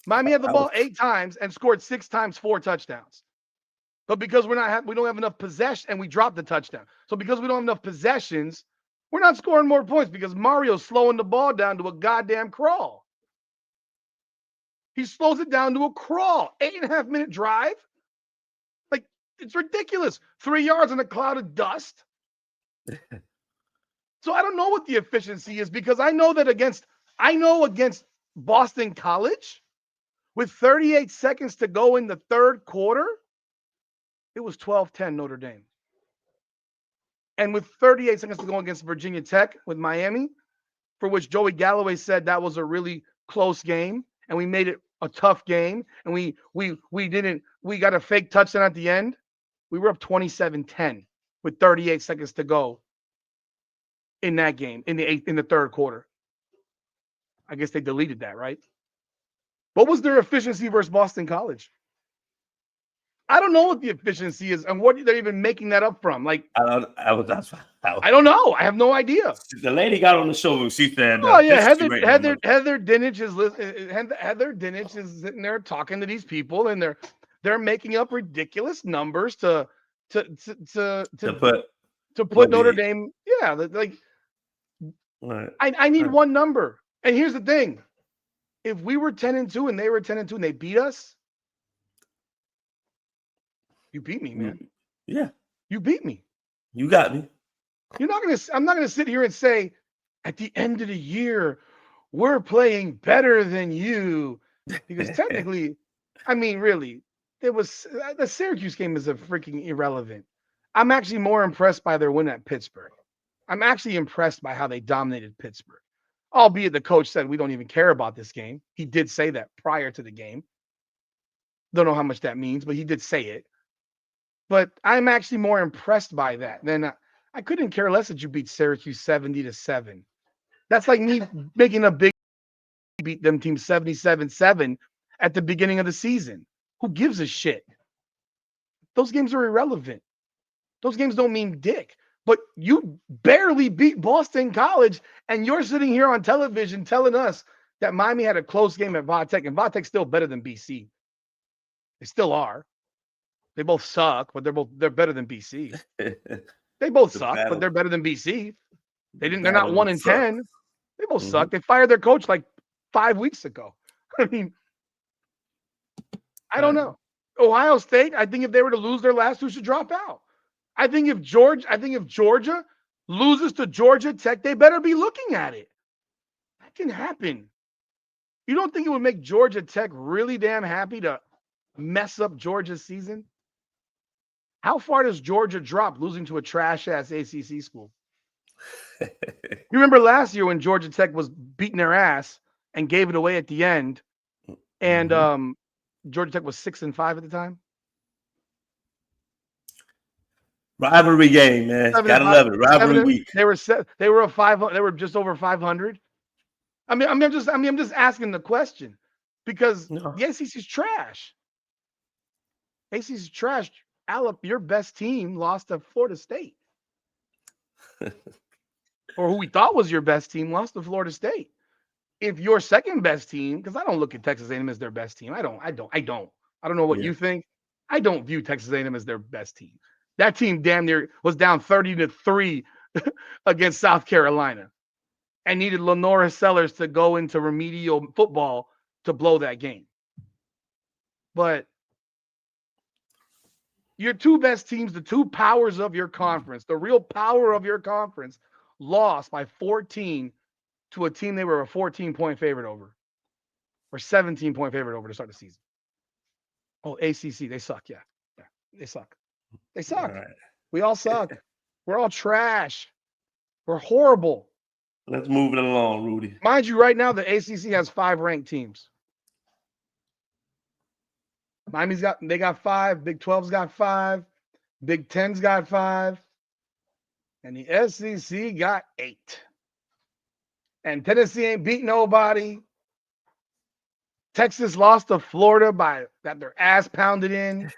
Miami had the ball 8 times and scored 6 times 4 touchdowns. But because we don't have enough possession and we dropped the touchdown. So because we don't have enough possessions, We're not scoring more points because Mario's slowing the ball down to a goddamn crawl. He slows it down to a crawl. 8.5 minute drive. Like, it's ridiculous. 3 yards in a cloud of dust. So I don't know what the efficiency is because I know against Boston College, with 38 seconds to go in the third quarter, it was 12-10 Notre Dame. And with 38 seconds to go against Virginia Tech with Miami, for which Joey Galloway said that was a really close game, and we made it a tough game, and we got a fake touchdown at the end. We were up 27-10 with 38 seconds to go in that game in the third quarter. I guess they deleted that, right? What was their efficiency versus Boston College? I don't know what the efficiency is and what they're even making that up from. Like, I don't know. I have no idea. The lady got on the show and she said, "Oh yeah, Heather Dinich is sitting there talking to these people, and they're making up ridiculous numbers to put Notre Dame. Yeah, like I need one number. And here's the thing: if we were 10-2 and they were 10-2 and they beat us, you beat me, man. Yeah, you beat me. You got me. I'm not gonna sit here and say at the end of the year we're playing better than you, because technically, I mean, really, the Syracuse game is a freaking irrelevant. I'm actually more impressed by their win at Pittsburgh. I'm actually impressed by how they dominated Pittsburgh. Albeit the coach said we don't even care about this game. He did say that prior to the game. Don't know how much that means, but he did say it. But I'm actually more impressed by that than I couldn't care less that you beat Syracuse 70-7. That's like me making a big beat them team 77-7 at the beginning of the season. Who gives a shit? Those games are irrelevant. Those games don't mean dick. But you barely beat Boston College, and you're sitting here on television telling us that Miami had a close game at Vatech, and Vatech's still better than BC. They still are. They both suck, but they're better than BC. They both suck, but they're better than BC. They're not 1-10. They both suck. They fired their coach like 5 weeks ago. I mean, I don't know. Ohio State, I think if they were to lose their last two, should drop out. I think if Georgia loses to Georgia Tech, they better be looking at it. That can happen. You don't think it would make Georgia Tech really damn happy to mess up Georgia's season? How far does Georgia drop losing to a trash-ass ACC school? You remember last year when Georgia Tech was beating their ass and gave it away at the end, and Georgia Tech was 6-5 at the time? Rivalry game, man. Gotta love it. Rivalry week. They were 500. They were just over 500. I'm just asking the question because the ACC is trash. ACC is trash. Your best team lost to Florida State, or who we thought was your best team lost to Florida State. If your second best team, because I don't look at Texas A&M as their best team. I don't know what you think. I don't view Texas A&M as their best team. That team damn near was down 30-3 against South Carolina and needed Lenora Sellers to go into remedial football to blow that game. But your two best teams, the two powers of your conference, the real power of your conference, lost by 14 to a team they were a 14-point favorite over, or 17-point favorite over to start the season. Oh, ACC, they suck. Yeah, they suck. They suck. All right. We all suck. We're all trash. We're horrible. Let's move it along, Rudy. Mind you, right now, the ACC has 5 ranked teams. Miami's got 5. Big 12's got 5. Big 10's got 5. And the SEC got 8. And Tennessee ain't beat nobody. Texas lost to Florida got their ass pounded in.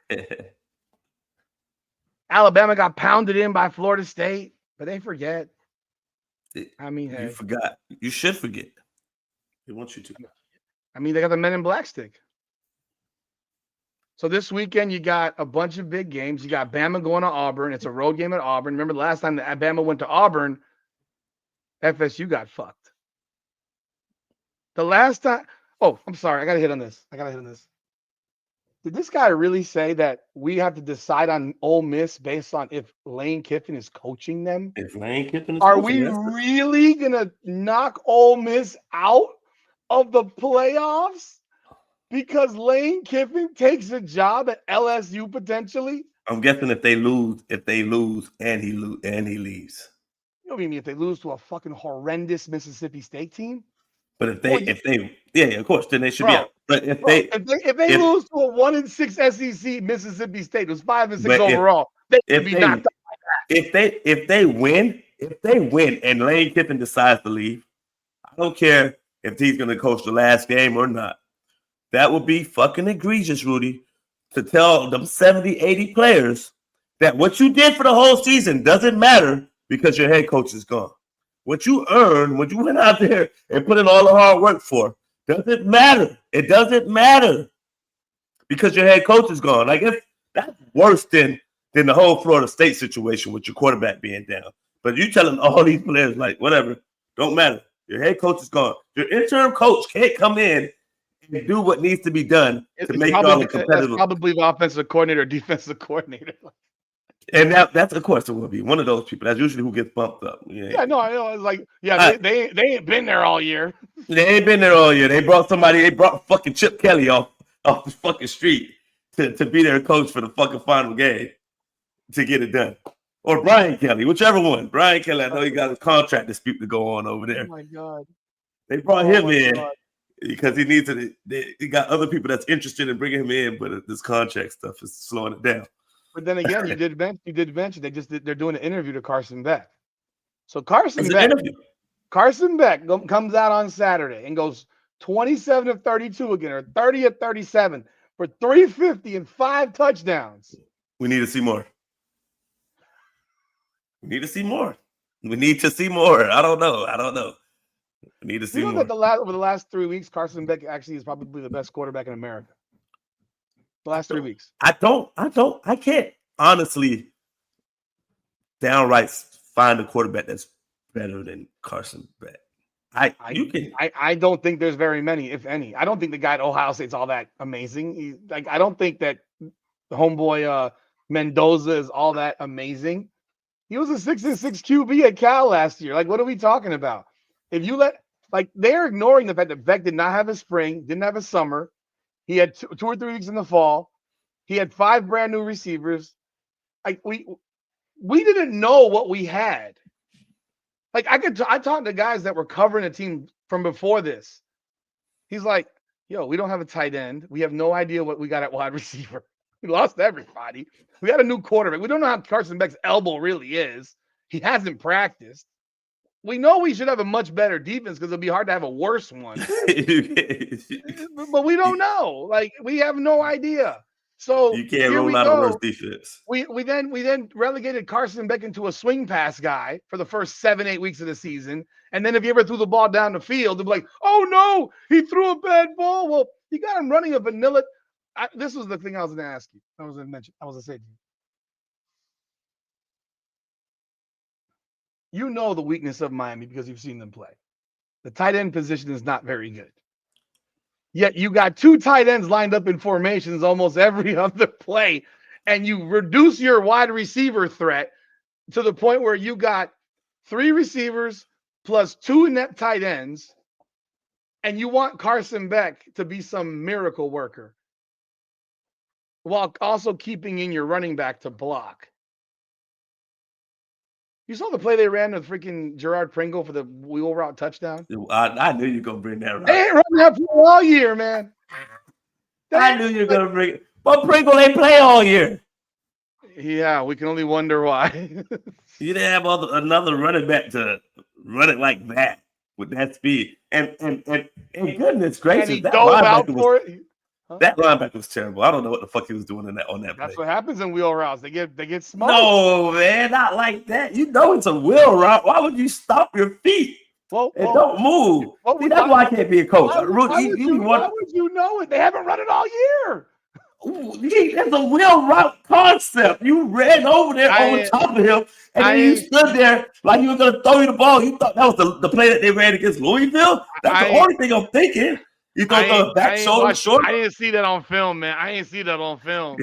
Alabama got pounded in by Florida State, but they forget. I mean, you forgot. You should forget. They want you to. I mean, they got the Men in Black stick. So this weekend, you got a bunch of big games. You got Bama going to Auburn. It's a road game at Auburn. Remember the last time that Bama went to Auburn, FSU got fucked. The last time. Oh, I'm sorry. I got to hit on this. Did this guy really say that we have to decide on Ole Miss based on if Lane Kiffin is coaching them? If Lane Kiffin is Are coaching, we really going to knock Ole Miss out of the playoffs because Lane Kiffin takes a job at LSU potentially? I'm guessing if they lose and he leaves. You know what I mean? If they lose to a fucking horrendous Mississippi State team? But if they, of course, then they should be out. But if they lose to a 1-6 SEC Mississippi State, who's 5-6 overall, they should be knocked out. If they win and Lane Kiffin decides to leave, I don't care if he's going to coach the last game or not. That would be fucking egregious, Rudy, to tell them 70, 80 players that what you did for the whole season doesn't matter because your head coach is gone. What you earned, what you went out there and put in all the hard work for, doesn't matter. It doesn't matter because your head coach is gone. Like, if that's worse than the whole Florida State situation with your quarterback being down. But you telling all these players, like, whatever, don't matter. Your head coach is gone. Your interim coach can't come in and do what needs to be done to make y'all a competitive. It's probably the offensive coordinator or defensive coordinator. And that's, of course, it will be one of those people. That's usually who gets bumped up. Yeah, no, I know. It's like, yeah, they ain't been there all year. They ain't been there all year. They brought fucking Chip Kelly off the fucking street to be their coach for the fucking final game to get it done. Or Brian Kelly, whichever one. Brian Kelly, I know he got a contract dispute to go on over there. Oh, my God. They brought him in because he needs to. He got other people that's interested in bringing him in, but this contract stuff is slowing it down. But then again, you did mention they're doing an interview to Carson Beck. So Carson Beck comes out on Saturday and goes 27 of 32 again, or 30 of 37 for 350 and 5 touchdowns. We need to see more. We need to see more. I don't know. We need to see more. That over the last 3 weeks, Carson Beck actually is probably the best quarterback in America. The last 3 weeks. I can't honestly downright find a quarterback that's better than Carson Beck. I don't think there's very many, if any. I don't think the guy at Ohio State's all that amazing. I don't think that the homeboy Mendoza is all that amazing. He was a 6-6 QB at Cal last year. Like, what are we talking about? If you they're ignoring the fact that Beck did not have a spring, didn't have a summer. He had 2 or 3 weeks in the fall. He had 5 brand new receivers. Like, we didn't know what we had. Like, I talked to guys that were covering a team from before this. He's like, yo, we don't have a tight end. We have no idea what we got at wide receiver. We lost everybody. We got a new quarterback. We don't know how Carson Beck's elbow really is. He hasn't practiced. We know we should have a much better defense because it'll be hard to have a worse one. But we don't know. Like, we have no idea. So you can't rule out a worse defense. We then relegated Carson Beck into a swing pass guy for the first 7-8 weeks of the season. And then if you ever threw the ball down the field, they'd be like, oh no, he threw a bad ball. Well, you got him running a vanilla. This was the thing I was going to ask you. I was going to say to you. You know the weakness of Miami because you've seen them play. The tight end position is not very good. Yet you got 2 tight ends lined up in formations almost every other play, and you reduce your wide receiver threat to the point where you got 3 receivers plus 2 net tight ends, and you want Carson Beck to be some miracle worker while also keeping in your running back to block. You saw the play they ran with freaking Gerard Pringle for the wheel route touchdown? I knew you were going to bring that up. They ain't running that play all year, man. I knew you were going to bring it. But Pringle ain't play all year. Yeah, we can only wonder why. You didn't have another running back to run it like that with that speed. And goodness gracious, and he dove out for it. Huh? That linebacker was terrible. I don't know what the fuck he was doing on that play. That's what happens in wheel routes. They get smoked. No, man, not like that. You know it's a wheel route. Why would you stop your feet and don't move? See, that's why I can't be a coach. Why would you know it? They haven't run it all year. That's a real route concept. You ran over there over top of him, and then you stood there like you were going to throw you the ball. You thought that was the play that they ran against Louisville? That's the only thing I'm thinking. You thought the back shoulder short? I didn't see that on film, man. I didn't see that on film.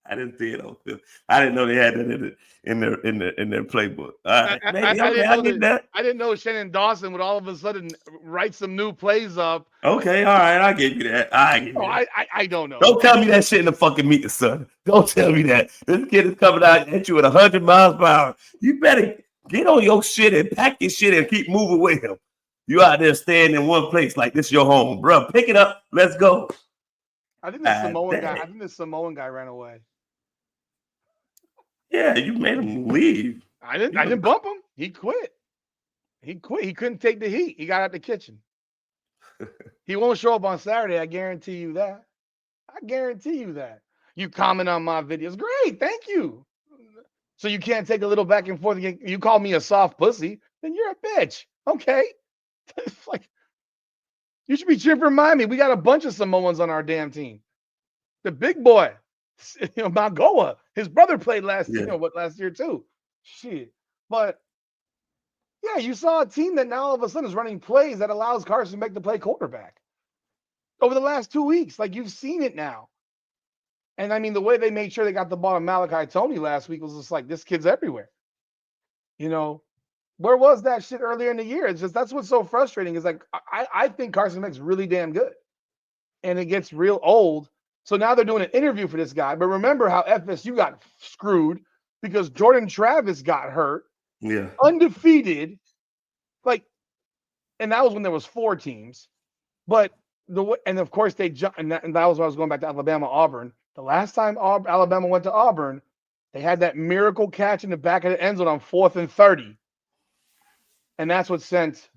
I didn't see it on film. I didn't know they had that in their playbook. All right, maybe I get that. I didn't know Shannon Dawson would all of a sudden write some new plays up. Okay, all right, I gave you that. I don't know. Don't tell me that shit in the fucking meeting, son. Don't tell me that. This kid is coming out at you at 100 miles per hour. You better get on your shit and pack your shit and keep moving with him. You out there staying in one place like this your home, bro. Pick it up. Let's go. I think the Samoan guy. I think the Samoan guy ran away. Yeah, you made him leave. I didn't bump him. He quit. He couldn't take the heat. He got out the kitchen. He won't show up on Saturday. I guarantee you that. You comment on my videos. Great. Thank you. So you can't take a little back and forth. You call me a soft pussy, then you're a bitch. Okay. It's like, you should be cheering for Miami. We got a bunch of Samoans on our damn team. The big boy. Magoa, his brother played last year too. Shit. But yeah, you saw a team that now all of a sudden is running plays that allows Carson Beck to play quarterback over the last 2 weeks. Like, you've seen it now. And I mean, the way they made sure they got the ball to Malachi Tony last week was just like, this kid's everywhere. Where was that shit earlier in the year? It's just, that's what's so frustrating is like, I think Carson Beck's really damn good. And it gets real old. So now they're doing an interview for this guy. But remember how FSU got screwed because Jordan Travis got hurt. Yeah. Undefeated. And that was when there was 4 teams. But of course they jumped. And that was when I was going back to Alabama, Auburn. The last time Alabama went to Auburn, they had that miracle catch in the back of the end zone on 4th and 30. And that's what sent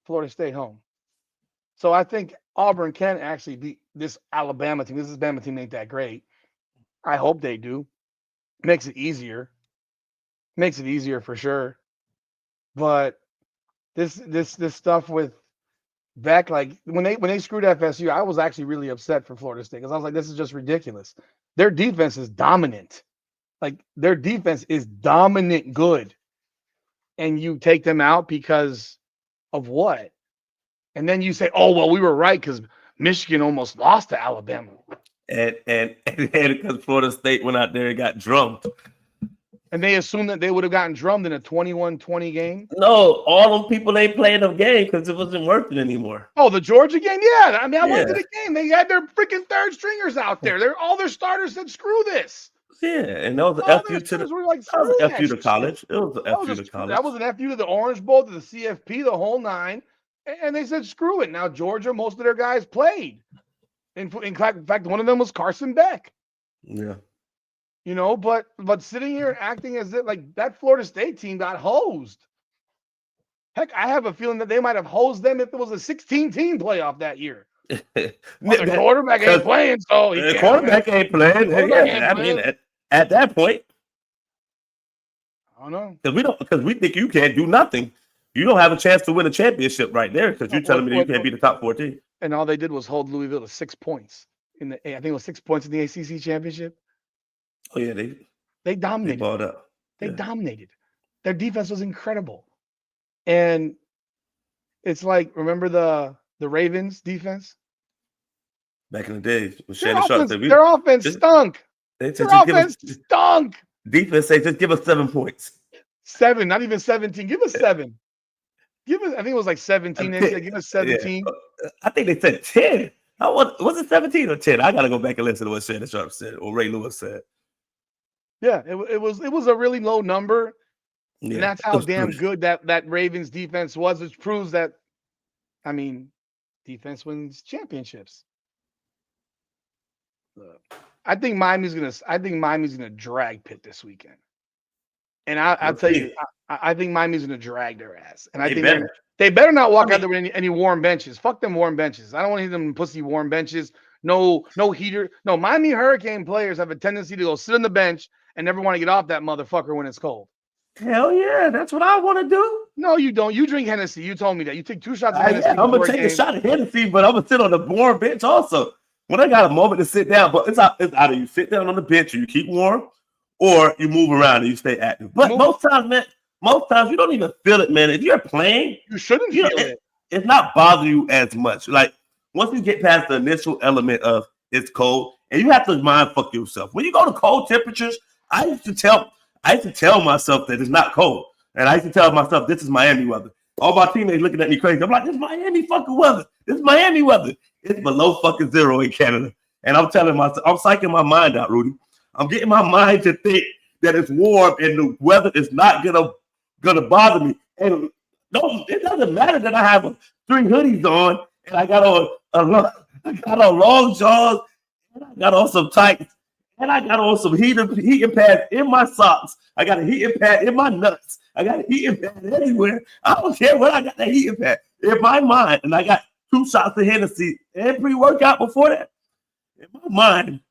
Florida State home. So I think Auburn can actually beat this Alabama team. This Alabama team ain't that great. I hope they do. Makes it easier. Makes it easier for sure. But this stuff with Beck, like when they screwed FSU, I was actually really upset for Florida State because I was like, this is just ridiculous. Their defense is dominant. Like, their defense is dominant good. And you take them out because of what? And then you say, oh, well, we were right because Michigan almost lost to Alabama. And because Florida State went out there and got drummed. And they assumed that they would have gotten drummed in a 21-20 game? No, all those people ain't playing the game because it wasn't working anymore. Oh, the Georgia game? Yeah. I mean, I went to the game. They had their freaking third stringers out there. All their starters said, screw this. Yeah, and that was an FU to the college. It was an FU to college. That was an FU to the Orange Bowl, to the CFP, the whole nine. And they said, screw it. Now, Georgia, most of their guys played. In fact, one of them was Carson Beck. Yeah. But sitting here and acting as if like that Florida State team got hosed. Heck, I have a feeling that they might have hosed them if it was a 16-team playoff that year. The quarterback ain't playing, so the quarterback ain't playing. I mean, at that point, I don't know because we think you can't do nothing. You don't have a chance to win a championship right there because you're telling me that you can't be the top 14. And all they did was hold Louisville to 6 points I think it was 6 points in the ACC championship. Oh yeah, they dominated. They balled up. They dominated. Their defense was incredible, and it's like, remember the Ravens defense back in the day with Shannon Sharp. Their offense stunk. Their offense stunk. Defense say just give us 7 points. 7, not even 17. Give us 7. Give us. I think it was like 17. They said give us 17. Yeah. I think they said 10. Was it 17 or 10? I gotta go back and listen to what Shannon Sharp said or Ray Lewis said. Yeah, it was a really low number. Yeah, and that's how damn good that Ravens defense was, which proves that, I mean, defense wins championships. I think Miami's gonna drag Pitt this weekend. And I'll tell you, I think Miami's gonna drag their ass. And I think they better not walk out there with any warm benches. Fuck them warm benches. I don't want to hear them pussy warm benches. No heater. No, Miami Hurricane players have a tendency to go sit on the bench and never want to get off that motherfucker when it's cold. Hell yeah, that's what I want to do. No, you don't. You drink Hennessy. You told me that. You take 2 shots of Hennessy. I'm gonna take a shot of Hennessy, but I'm gonna sit on the warm bench also. when I got a moment to sit down, but it's either you sit down on the bench or you keep warm, or you move around and you stay active. But most times, man, you don't even feel it, man. If you're playing, you shouldn't feel it. It's not bothering you as much. Like once you get past the initial element of it's cold, and you have to mind fuck yourself. When you go to cold temperatures, I used to tell myself that it's not cold. And I used to tell myself this is Miami weather. All my teammates looking at me crazy. I'm like, this is Miami fucking weather. This is Miami weather. It's below fucking zero in Canada. And I'm telling myself, I'm psyching my mind out, Rudy. I'm getting my mind to think that it's warm and the weather is not gonna bother me. And no, it doesn't matter that I have 3 hoodies on and I got on long johns and I got on some tights and I got on some heating pads in my socks. I got a heating pad in my nuts. I got a heating pad everywhere. I don't care what I got that heating pad in my mind, and I got 2 shots of Hennessy and pre-workout before that. In my mind,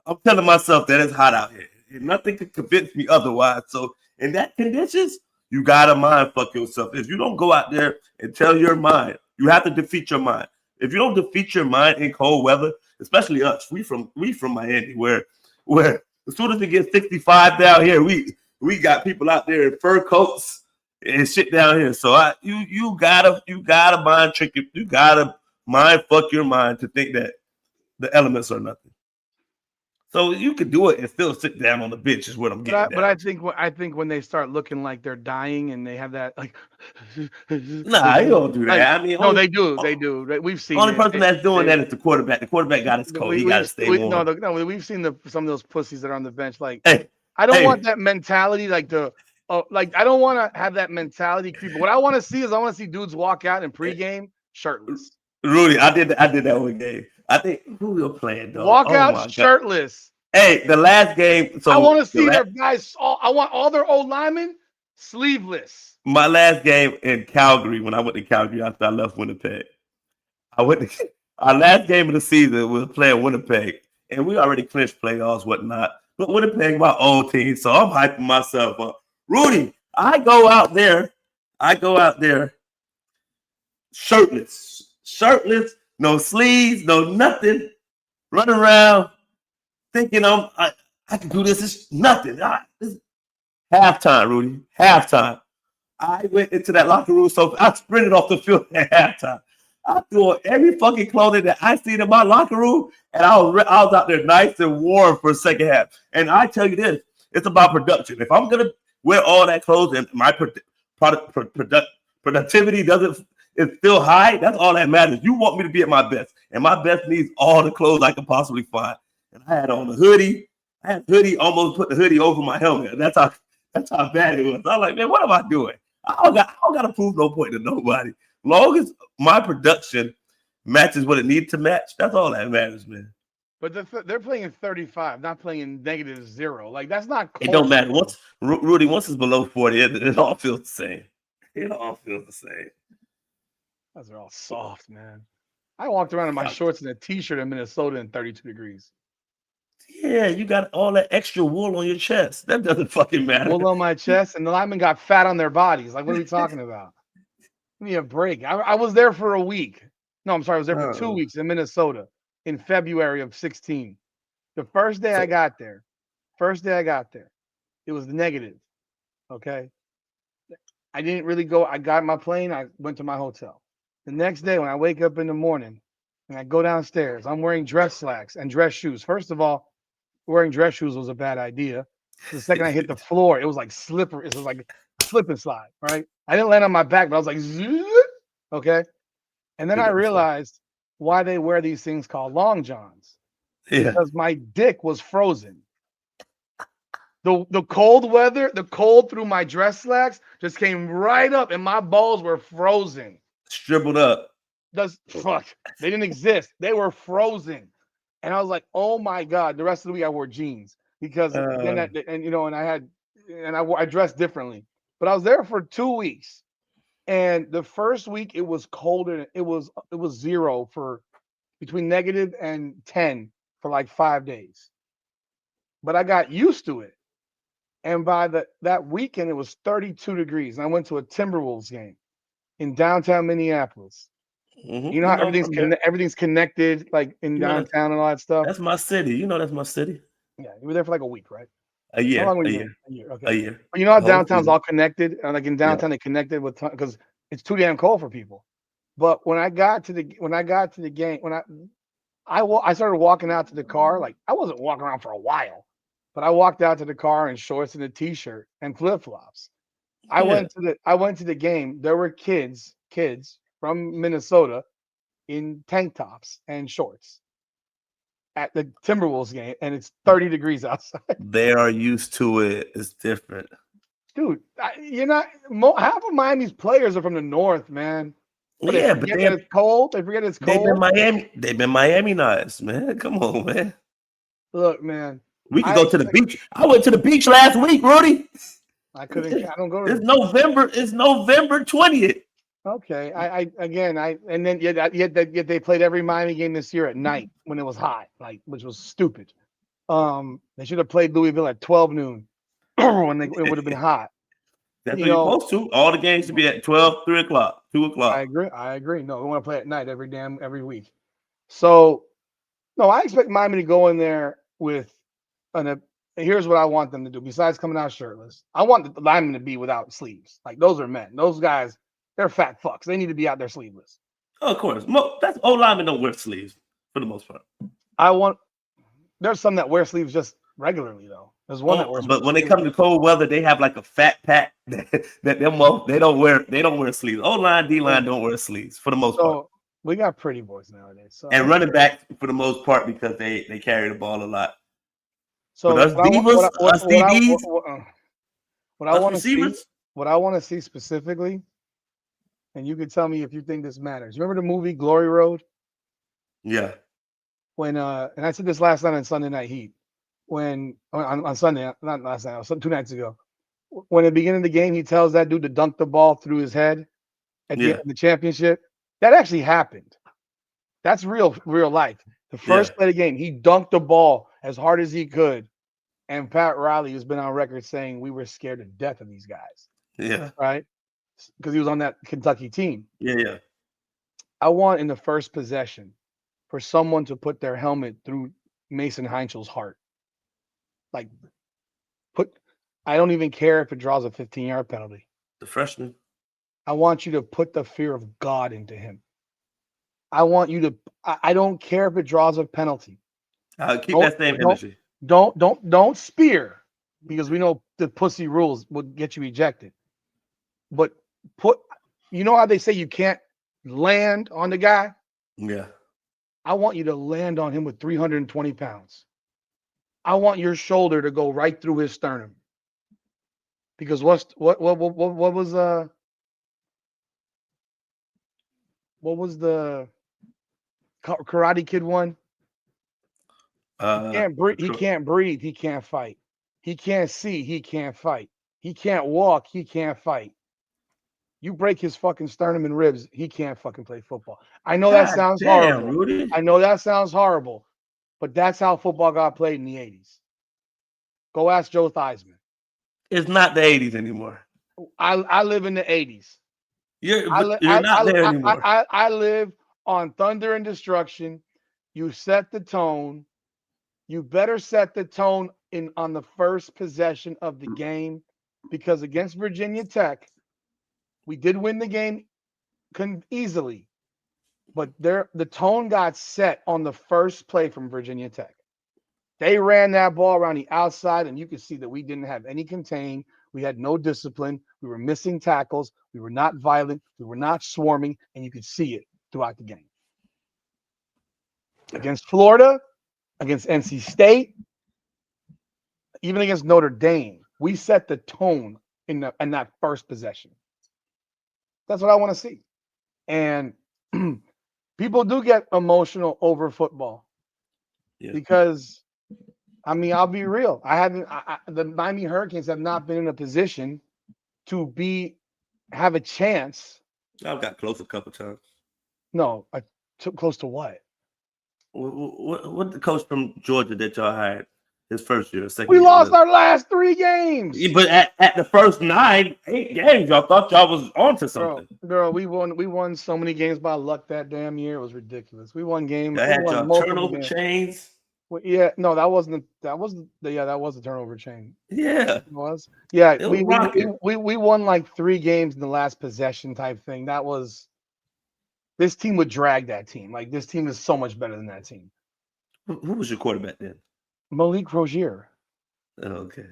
I'm telling myself that it's hot out here. And nothing can convince me otherwise. So in that conditions, you gotta mind fuck yourself. If you don't go out there and tell your mind, you have to defeat your mind. If you don't defeat your mind in cold weather, especially us, we from Miami, where as soon as it gets 65 down here, we got people out there in fur coats and shit down here. So you gotta mind trick it. You gotta mind fuck your mind to think that the elements are nothing. So you could do it and still sit down on the bench is what I'm getting. But I think when they start looking like they're dying and they have that like, nah, you don't do that. Like, I mean, no, they do. We've seen. Only person that's doing that is the quarterback. The quarterback got his coat. He got to stay warm. No, we've seen some of those pussies that are on the bench. Like, I don't want that mentality. Like I don't want to have that mentality creep. What I want to see is I want to see dudes walk out in pregame shirtless. Rudy, I did that one game. I think who we were playing though. Walk out shirtless. Hey, the last game. So I want to see their guys. I want all their old linemen sleeveless. My last game in Calgary, when I went to Calgary after I left Winnipeg, our last game of the season, we were playing Winnipeg, and we already clinched playoffs, whatnot. But Winnipeg, my old team, so I'm hyping myself up. Rudy, I go out there shirtless, no sleeves, no nothing, running around thinking I can do this. It's nothing. Halftime, Rudy. Halftime. I went into that locker room, so I sprinted off the field at halftime. I threw on every fucking clothing that I seen in my locker room, and I was out there nice and warm for the second half. And I tell you this, it's about production. If I'm gonna wear all that clothes and my productivity is still high, that's all that matters. You want me to be at my best, and my best needs all the clothes I can possibly find. And I had on a hoodie. Almost put the hoodie over my helmet. That's how bad it was. I was like, man, what am I doing? I don't got to prove no point to nobody. Long as my production matches what it needs to match, that's all that matters, man. But they're playing in 35, not playing in -0. Like, that's not cold. It don't matter. Once it's below 40, it all feels the same. It all feels the same. Those are all soft, man. I walked around in my shorts and a t-shirt in Minnesota in 32 degrees. Yeah, you got all that extra wool on your chest. That doesn't fucking matter. Wool on my chest, and the linemen got fat on their bodies. Like, what are we talking about? Give me a break. I was there for a week. No, I'm sorry. I was there for 2 weeks in Minnesota in February of 2016. The first day I got there, it was negative. Okay. I didn't really go. I got my plane. I went to my hotel. The next day, when I wake up in the morning and I go downstairs, I'm wearing dress slacks and dress shoes. First of all, wearing dress shoes was a bad idea. The second I hit the floor, it was like slippery. It was like slip and slide, right? I didn't land on my back, but I was like, okay. And then I realized why they wear these things called long johns. Yeah. Because my dick was frozen. The cold weather, the cold through my dress slacks just came right up, and my balls were frozen. Shriveled up. They didn't exist. They were frozen. And I was like, oh my God. The rest of the week I wore jeans because I dressed differently. But I was there for 2 weeks. And the first week it was colder. It was 0 for between negative and 10 for like 5 days. But I got used to it. And by that weekend it was 32 degrees. And I went to a Timberwolves game in downtown Minneapolis. You know how everything's connected, like in downtown and all that stuff. That's my city. You know that's my city. Yeah, you were there for like a week, right? A How year. long were A you year. there? A year. Okay. A year. But you know how The whole downtown's season. all connected, and like in downtown they connected with because it's too damn cold for people. But when I got to the game, I started walking out to the car. Like I wasn't walking around for a while, but I walked out to the car in shorts and a t-shirt and flip flops. I went to the game. There were kids from Minnesota in tank tops and shorts at the Timberwolves game, and it's 30 degrees outside. They are used to it. It's different. Dude, you're not. Half of Miami's players are from the north, man. But they forget that it's cold. They forget it's cold. They've been Miami-nized, man. Come on, man. Look, man. We could go to the beach. I went to the beach last week, Rudy. I don't go to. It's November. It's November 20th. Okay. Yet they played every Miami game this year at night when it was hot, like which was stupid. They should have played Louisville at 12 noon when it would have been hot. That's what you're supposed to. All the games should be at 12, 3 o'clock, 2 o'clock. I agree. No, we want to play at night every week. So, no, I expect Miami to go in there with here's what I want them to do. Besides coming out shirtless, I want the linemen to be without sleeves. Like those are men. Those guys, they're fat fucks. They need to be out there sleeveless. Oh, of course. That's old linemen don't wear sleeves for the most part. There's some that wear sleeves just regularly though. There's one that wears. But when they come to cold weather, they have like a fat pack that they don't wear sleeves. O line, D line don't wear sleeves for the most part. We got pretty boys nowadays. So and running back for the most part because they carry the ball a lot. So but us divas, us DBs, what I want to see specifically, and you can tell me if you think this matters. You remember the movie Glory Road? Yeah. When and I said this last night on Sunday Night Heat. When on Sunday, not last night, 2 nights ago, when at the beginning of the game he tells that dude to dunk the ball through his head at the end of the championship, that actually happened. That's real life. The first play of the game, he dunked the ball as hard as he could, and Pat Riley has been on record saying we were scared to death of these guys. Yeah, right, because he was on that Kentucky team. Yeah. I want in the first possession for someone to put their helmet through Mason Heinchel's heart. Like, I don't even care if it draws a 15-yard penalty. The freshman. I want you to put the fear of God into him. I want you to. I don't care if it draws a penalty. Keep that same energy. Don't spear, because we know the pussy rules will get you ejected. But you know how they say you can't land on the guy? Yeah. I want you to land on him with 320 pounds. I want your shoulder to go right through his sternum. Because what was the Karate Kid one? He can't breathe. He can't breathe. He can't fight. He can't see. He can't fight. He can't walk. He can't fight. You break his fucking sternum and ribs, he can't fucking play football. I know that sounds horrible. Rudy. I know that sounds horrible, but that's how football got played in the 80s. Go ask Joe Theismann. It's not the 80s anymore. I live in the 80s. You're not there anymore. I live on thunder and destruction. You set the tone. You better set the tone on the first possession of the game, because against Virginia Tech, we did win the game easily, but the tone got set on the first play from Virginia Tech. They ran that ball around the outside, and you could see that we didn't have any contain. We had no discipline. We were missing tackles. We were not violent. We were not swarming, and you could see it throughout the game. Against Florida, against NC State, even against Notre Dame, we set the tone in that first possession. That's what I want to see. And people do get emotional over football because, I mean, I'll be real. The Miami Hurricanes have not been in a position to have a chance. I've got close a couple times. No, I took close to what? What the coach from Georgia that y'all hired His first year, second We year. lost our last 3 games. But at the first 8 games, y'all thought y'all was onto something. Bro, we won so many games by luck that damn year. It was ridiculous. We won games. Y'all We had won y'all multiple turnover games. chains. Well, yeah, no, that was the turnover chain. Yeah. It was. Yeah, It was rocking. we won like 3 games in the last possession type thing. That was this team would drag that team. Like this team is so much better than that team. Who was your quarterback then? Malik Rozier. Okay.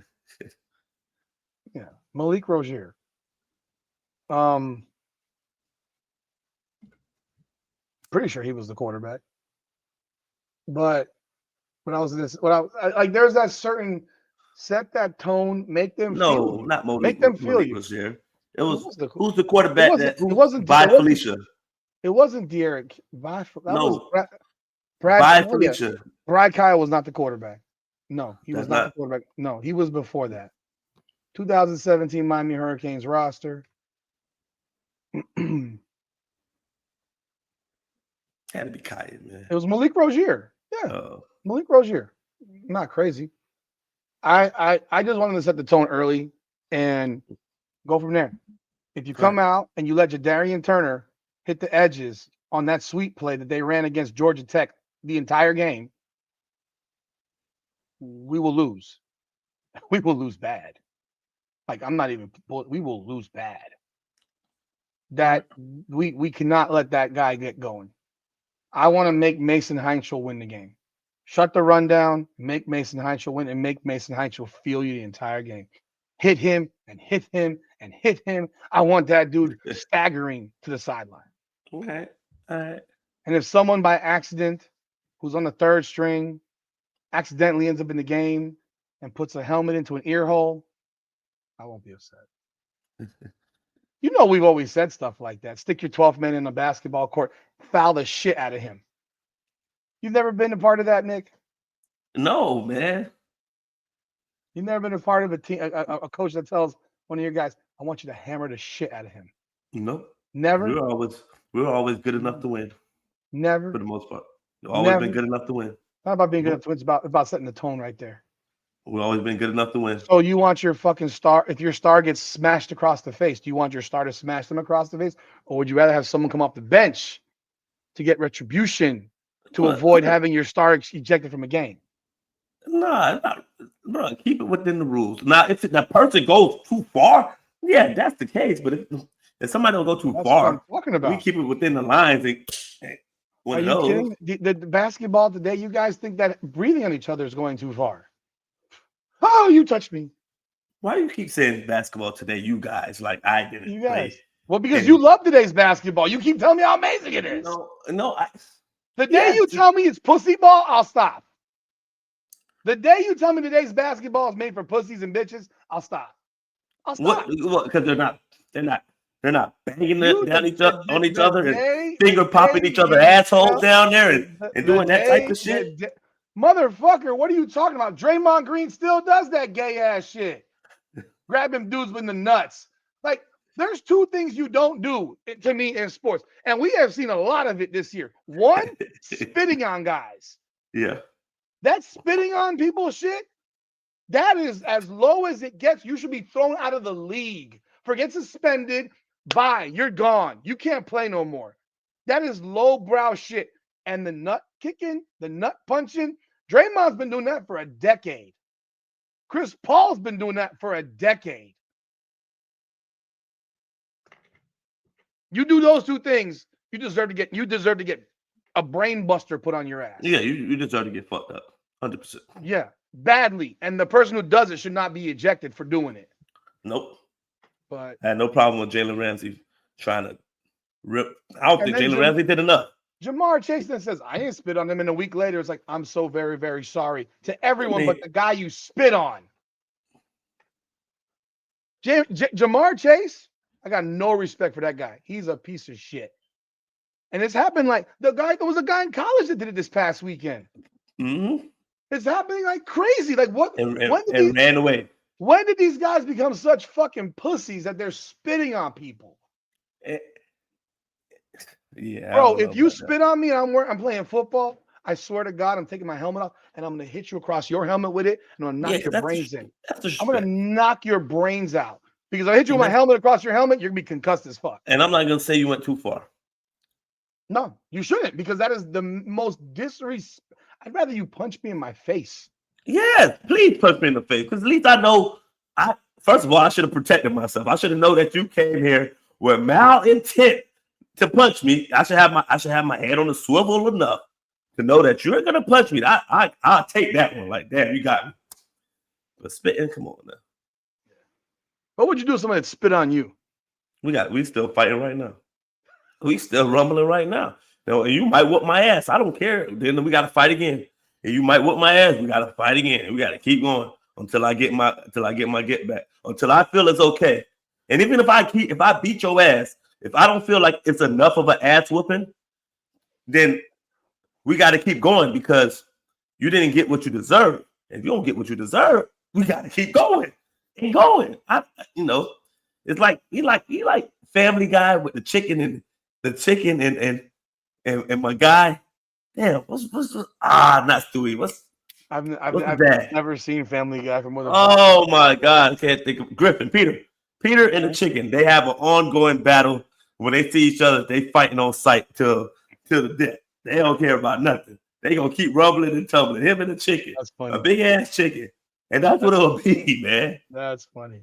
Yeah, Malik Rozier. Pretty sure he was the quarterback. But when I was in this, like there's that certain set that tone, make them feel you. Not Malik. Make them feel Malik you. was there. It was was the- who's the quarterback by it wasn't Felicia? It wasn't Derek. That was No, Brad. by Oh, yeah. Felicia. Brad Kyle was not the quarterback. No, he was That's not the not- quarterback. No, he was before that. 2017 Miami Hurricanes roster. It Had to be Kyle, man. was Malik Rozier. Yeah, Oh. Malik Rozier. Not crazy. I just wanted to set the tone early and go from there. If you come out and you let Jadarian Turner hit the edges on that sweep play that they ran against Georgia Tech the entire game, we will lose. We will lose bad. Like we will lose bad. That we cannot let that guy get going. I want to make Mason Heinschel win the game. Shut the run down, make Mason Heinschel win, and make Mason Heinschel feel you the entire game. Hit him and hit him and hit him. I want that dude staggering to the sideline. Okay. All right. And if someone by accident who's on the 3rd string accidentally ends up in the game and puts a helmet into an ear hole, I won't be upset. You know, we've always said stuff like that. Stick your 12th man in a basketball court, foul the shit out of him. You've never been a part of that, Nick? No, man. You've never been a part of a team, a coach that tells one of your guys, I want you to hammer the shit out of him. Nope. Never? We were always good enough to win. Never? For the most part. We've always been good enough to win. Not about being good enough to win. It's about setting the tone right there. We've always been good enough to win. So you want your fucking star, if your star gets smashed across the face, do you want your star to smash them across the face? Or would you rather have someone come off the bench to get retribution to avoid having your star ejected from a game? Nah, bro, keep it within the rules. Now, if that person goes too far, yeah, that's the case. But if somebody don't go too That's far, what I'm talking about. we keep it within the lines. Are you kidding? The basketball today, you guys think that breathing on each other is going too far. Oh, you touched me. Why do you keep saying basketball today, you guys? Like I didn't. You guys. Play. Well, because you love today's basketball. You keep telling me how amazing it is. No. The day you tell me it's pussy ball, I'll stop. The day you tell me today's basketball is made for pussies and bitches, I'll stop. Because they're not banging on each other and finger popping each other assholes down there and doing that type of shit. Motherfucker, what are you talking about? Draymond Green still does that gay ass shit. Grabbing dudes with the nuts. Like, there's 2 things you don't do to me in sports. And we have seen a lot of it this year. One, spitting on guys. Yeah. That spitting on people shit, that is as low as it gets. You should be thrown out of the league. Forget suspended. Bye. You're gone. You can't play no more. That is lowbrow shit. And the nut kicking, the nut punching, Draymond's been doing that for a decade. Chris Paul's been doing that for a decade. You do those 2 things, you deserve to get a brain buster put on your ass. Yeah, you deserve to get fucked up. 100%. Yeah, badly. And the person who does it should not be ejected for doing it. Nope. But I had no problem with Jalen Ramsey trying to rip. I don't think Jalen Ramsey did enough. Jamar Chase then says, I didn't spit on him. And a week later, it's like, I'm so very, very sorry to everyone but the guy you spit on. Jamar Chase, I got no respect for that guy. He's a piece of shit. And it's happened like there was a guy in college that did it this past weekend. Mm-hmm. It's happening like crazy. Like what? And ran away. When did these guys become such fucking pussies that they're spitting on people? Yeah, bro. If you spit on me and I'm playing football, I swear to God, I'm taking my helmet off and I'm gonna hit you across your helmet with it, and I'm gonna knock your brains in. That's I'm gonna disrespect. knock your brains out because if I hit you with my And helmet across your helmet, you're gonna be concussed as fuck. I'm not gonna say you went too far. No, you shouldn't, because that is the most disrespect. I'd rather you punch me in my face. Yes, please punch me in the face, because at least I know. First of all, I should have protected myself. I should have known that you came here with malintent to punch me. I should have my head on the swivel enough to know that you're gonna punch me. I'll take that one. Like, damn, you got me. But spitting, come on now. What would you do if somebody had spit on you? We still fighting right now. We still rumbling right now. You might whoop my ass. I don't care. Then we gotta fight again. And you might whoop my ass. We gotta fight again. We gotta keep going until I get my get back. Until I feel it's okay. And even if I beat your ass, if I don't feel like it's enough of an ass whooping, then we got to keep going, because you didn't get what you deserve. If you don't get what you deserve, we got to keep going and going. It's like he like Family Guy with the chicken and my guy. Damn, what's not Stewie. I've that? never seen Family Guy for more than. Oh my God, I can't think of Griffin. Peter and the chicken. They have an ongoing battle. When they see each other, they fighting on sight till the death. They don't care about nothing. They gonna keep rumbling and tumbling. Him and the chicken. That's funny. A big ass chicken. And that's what it'll be, man. That's funny.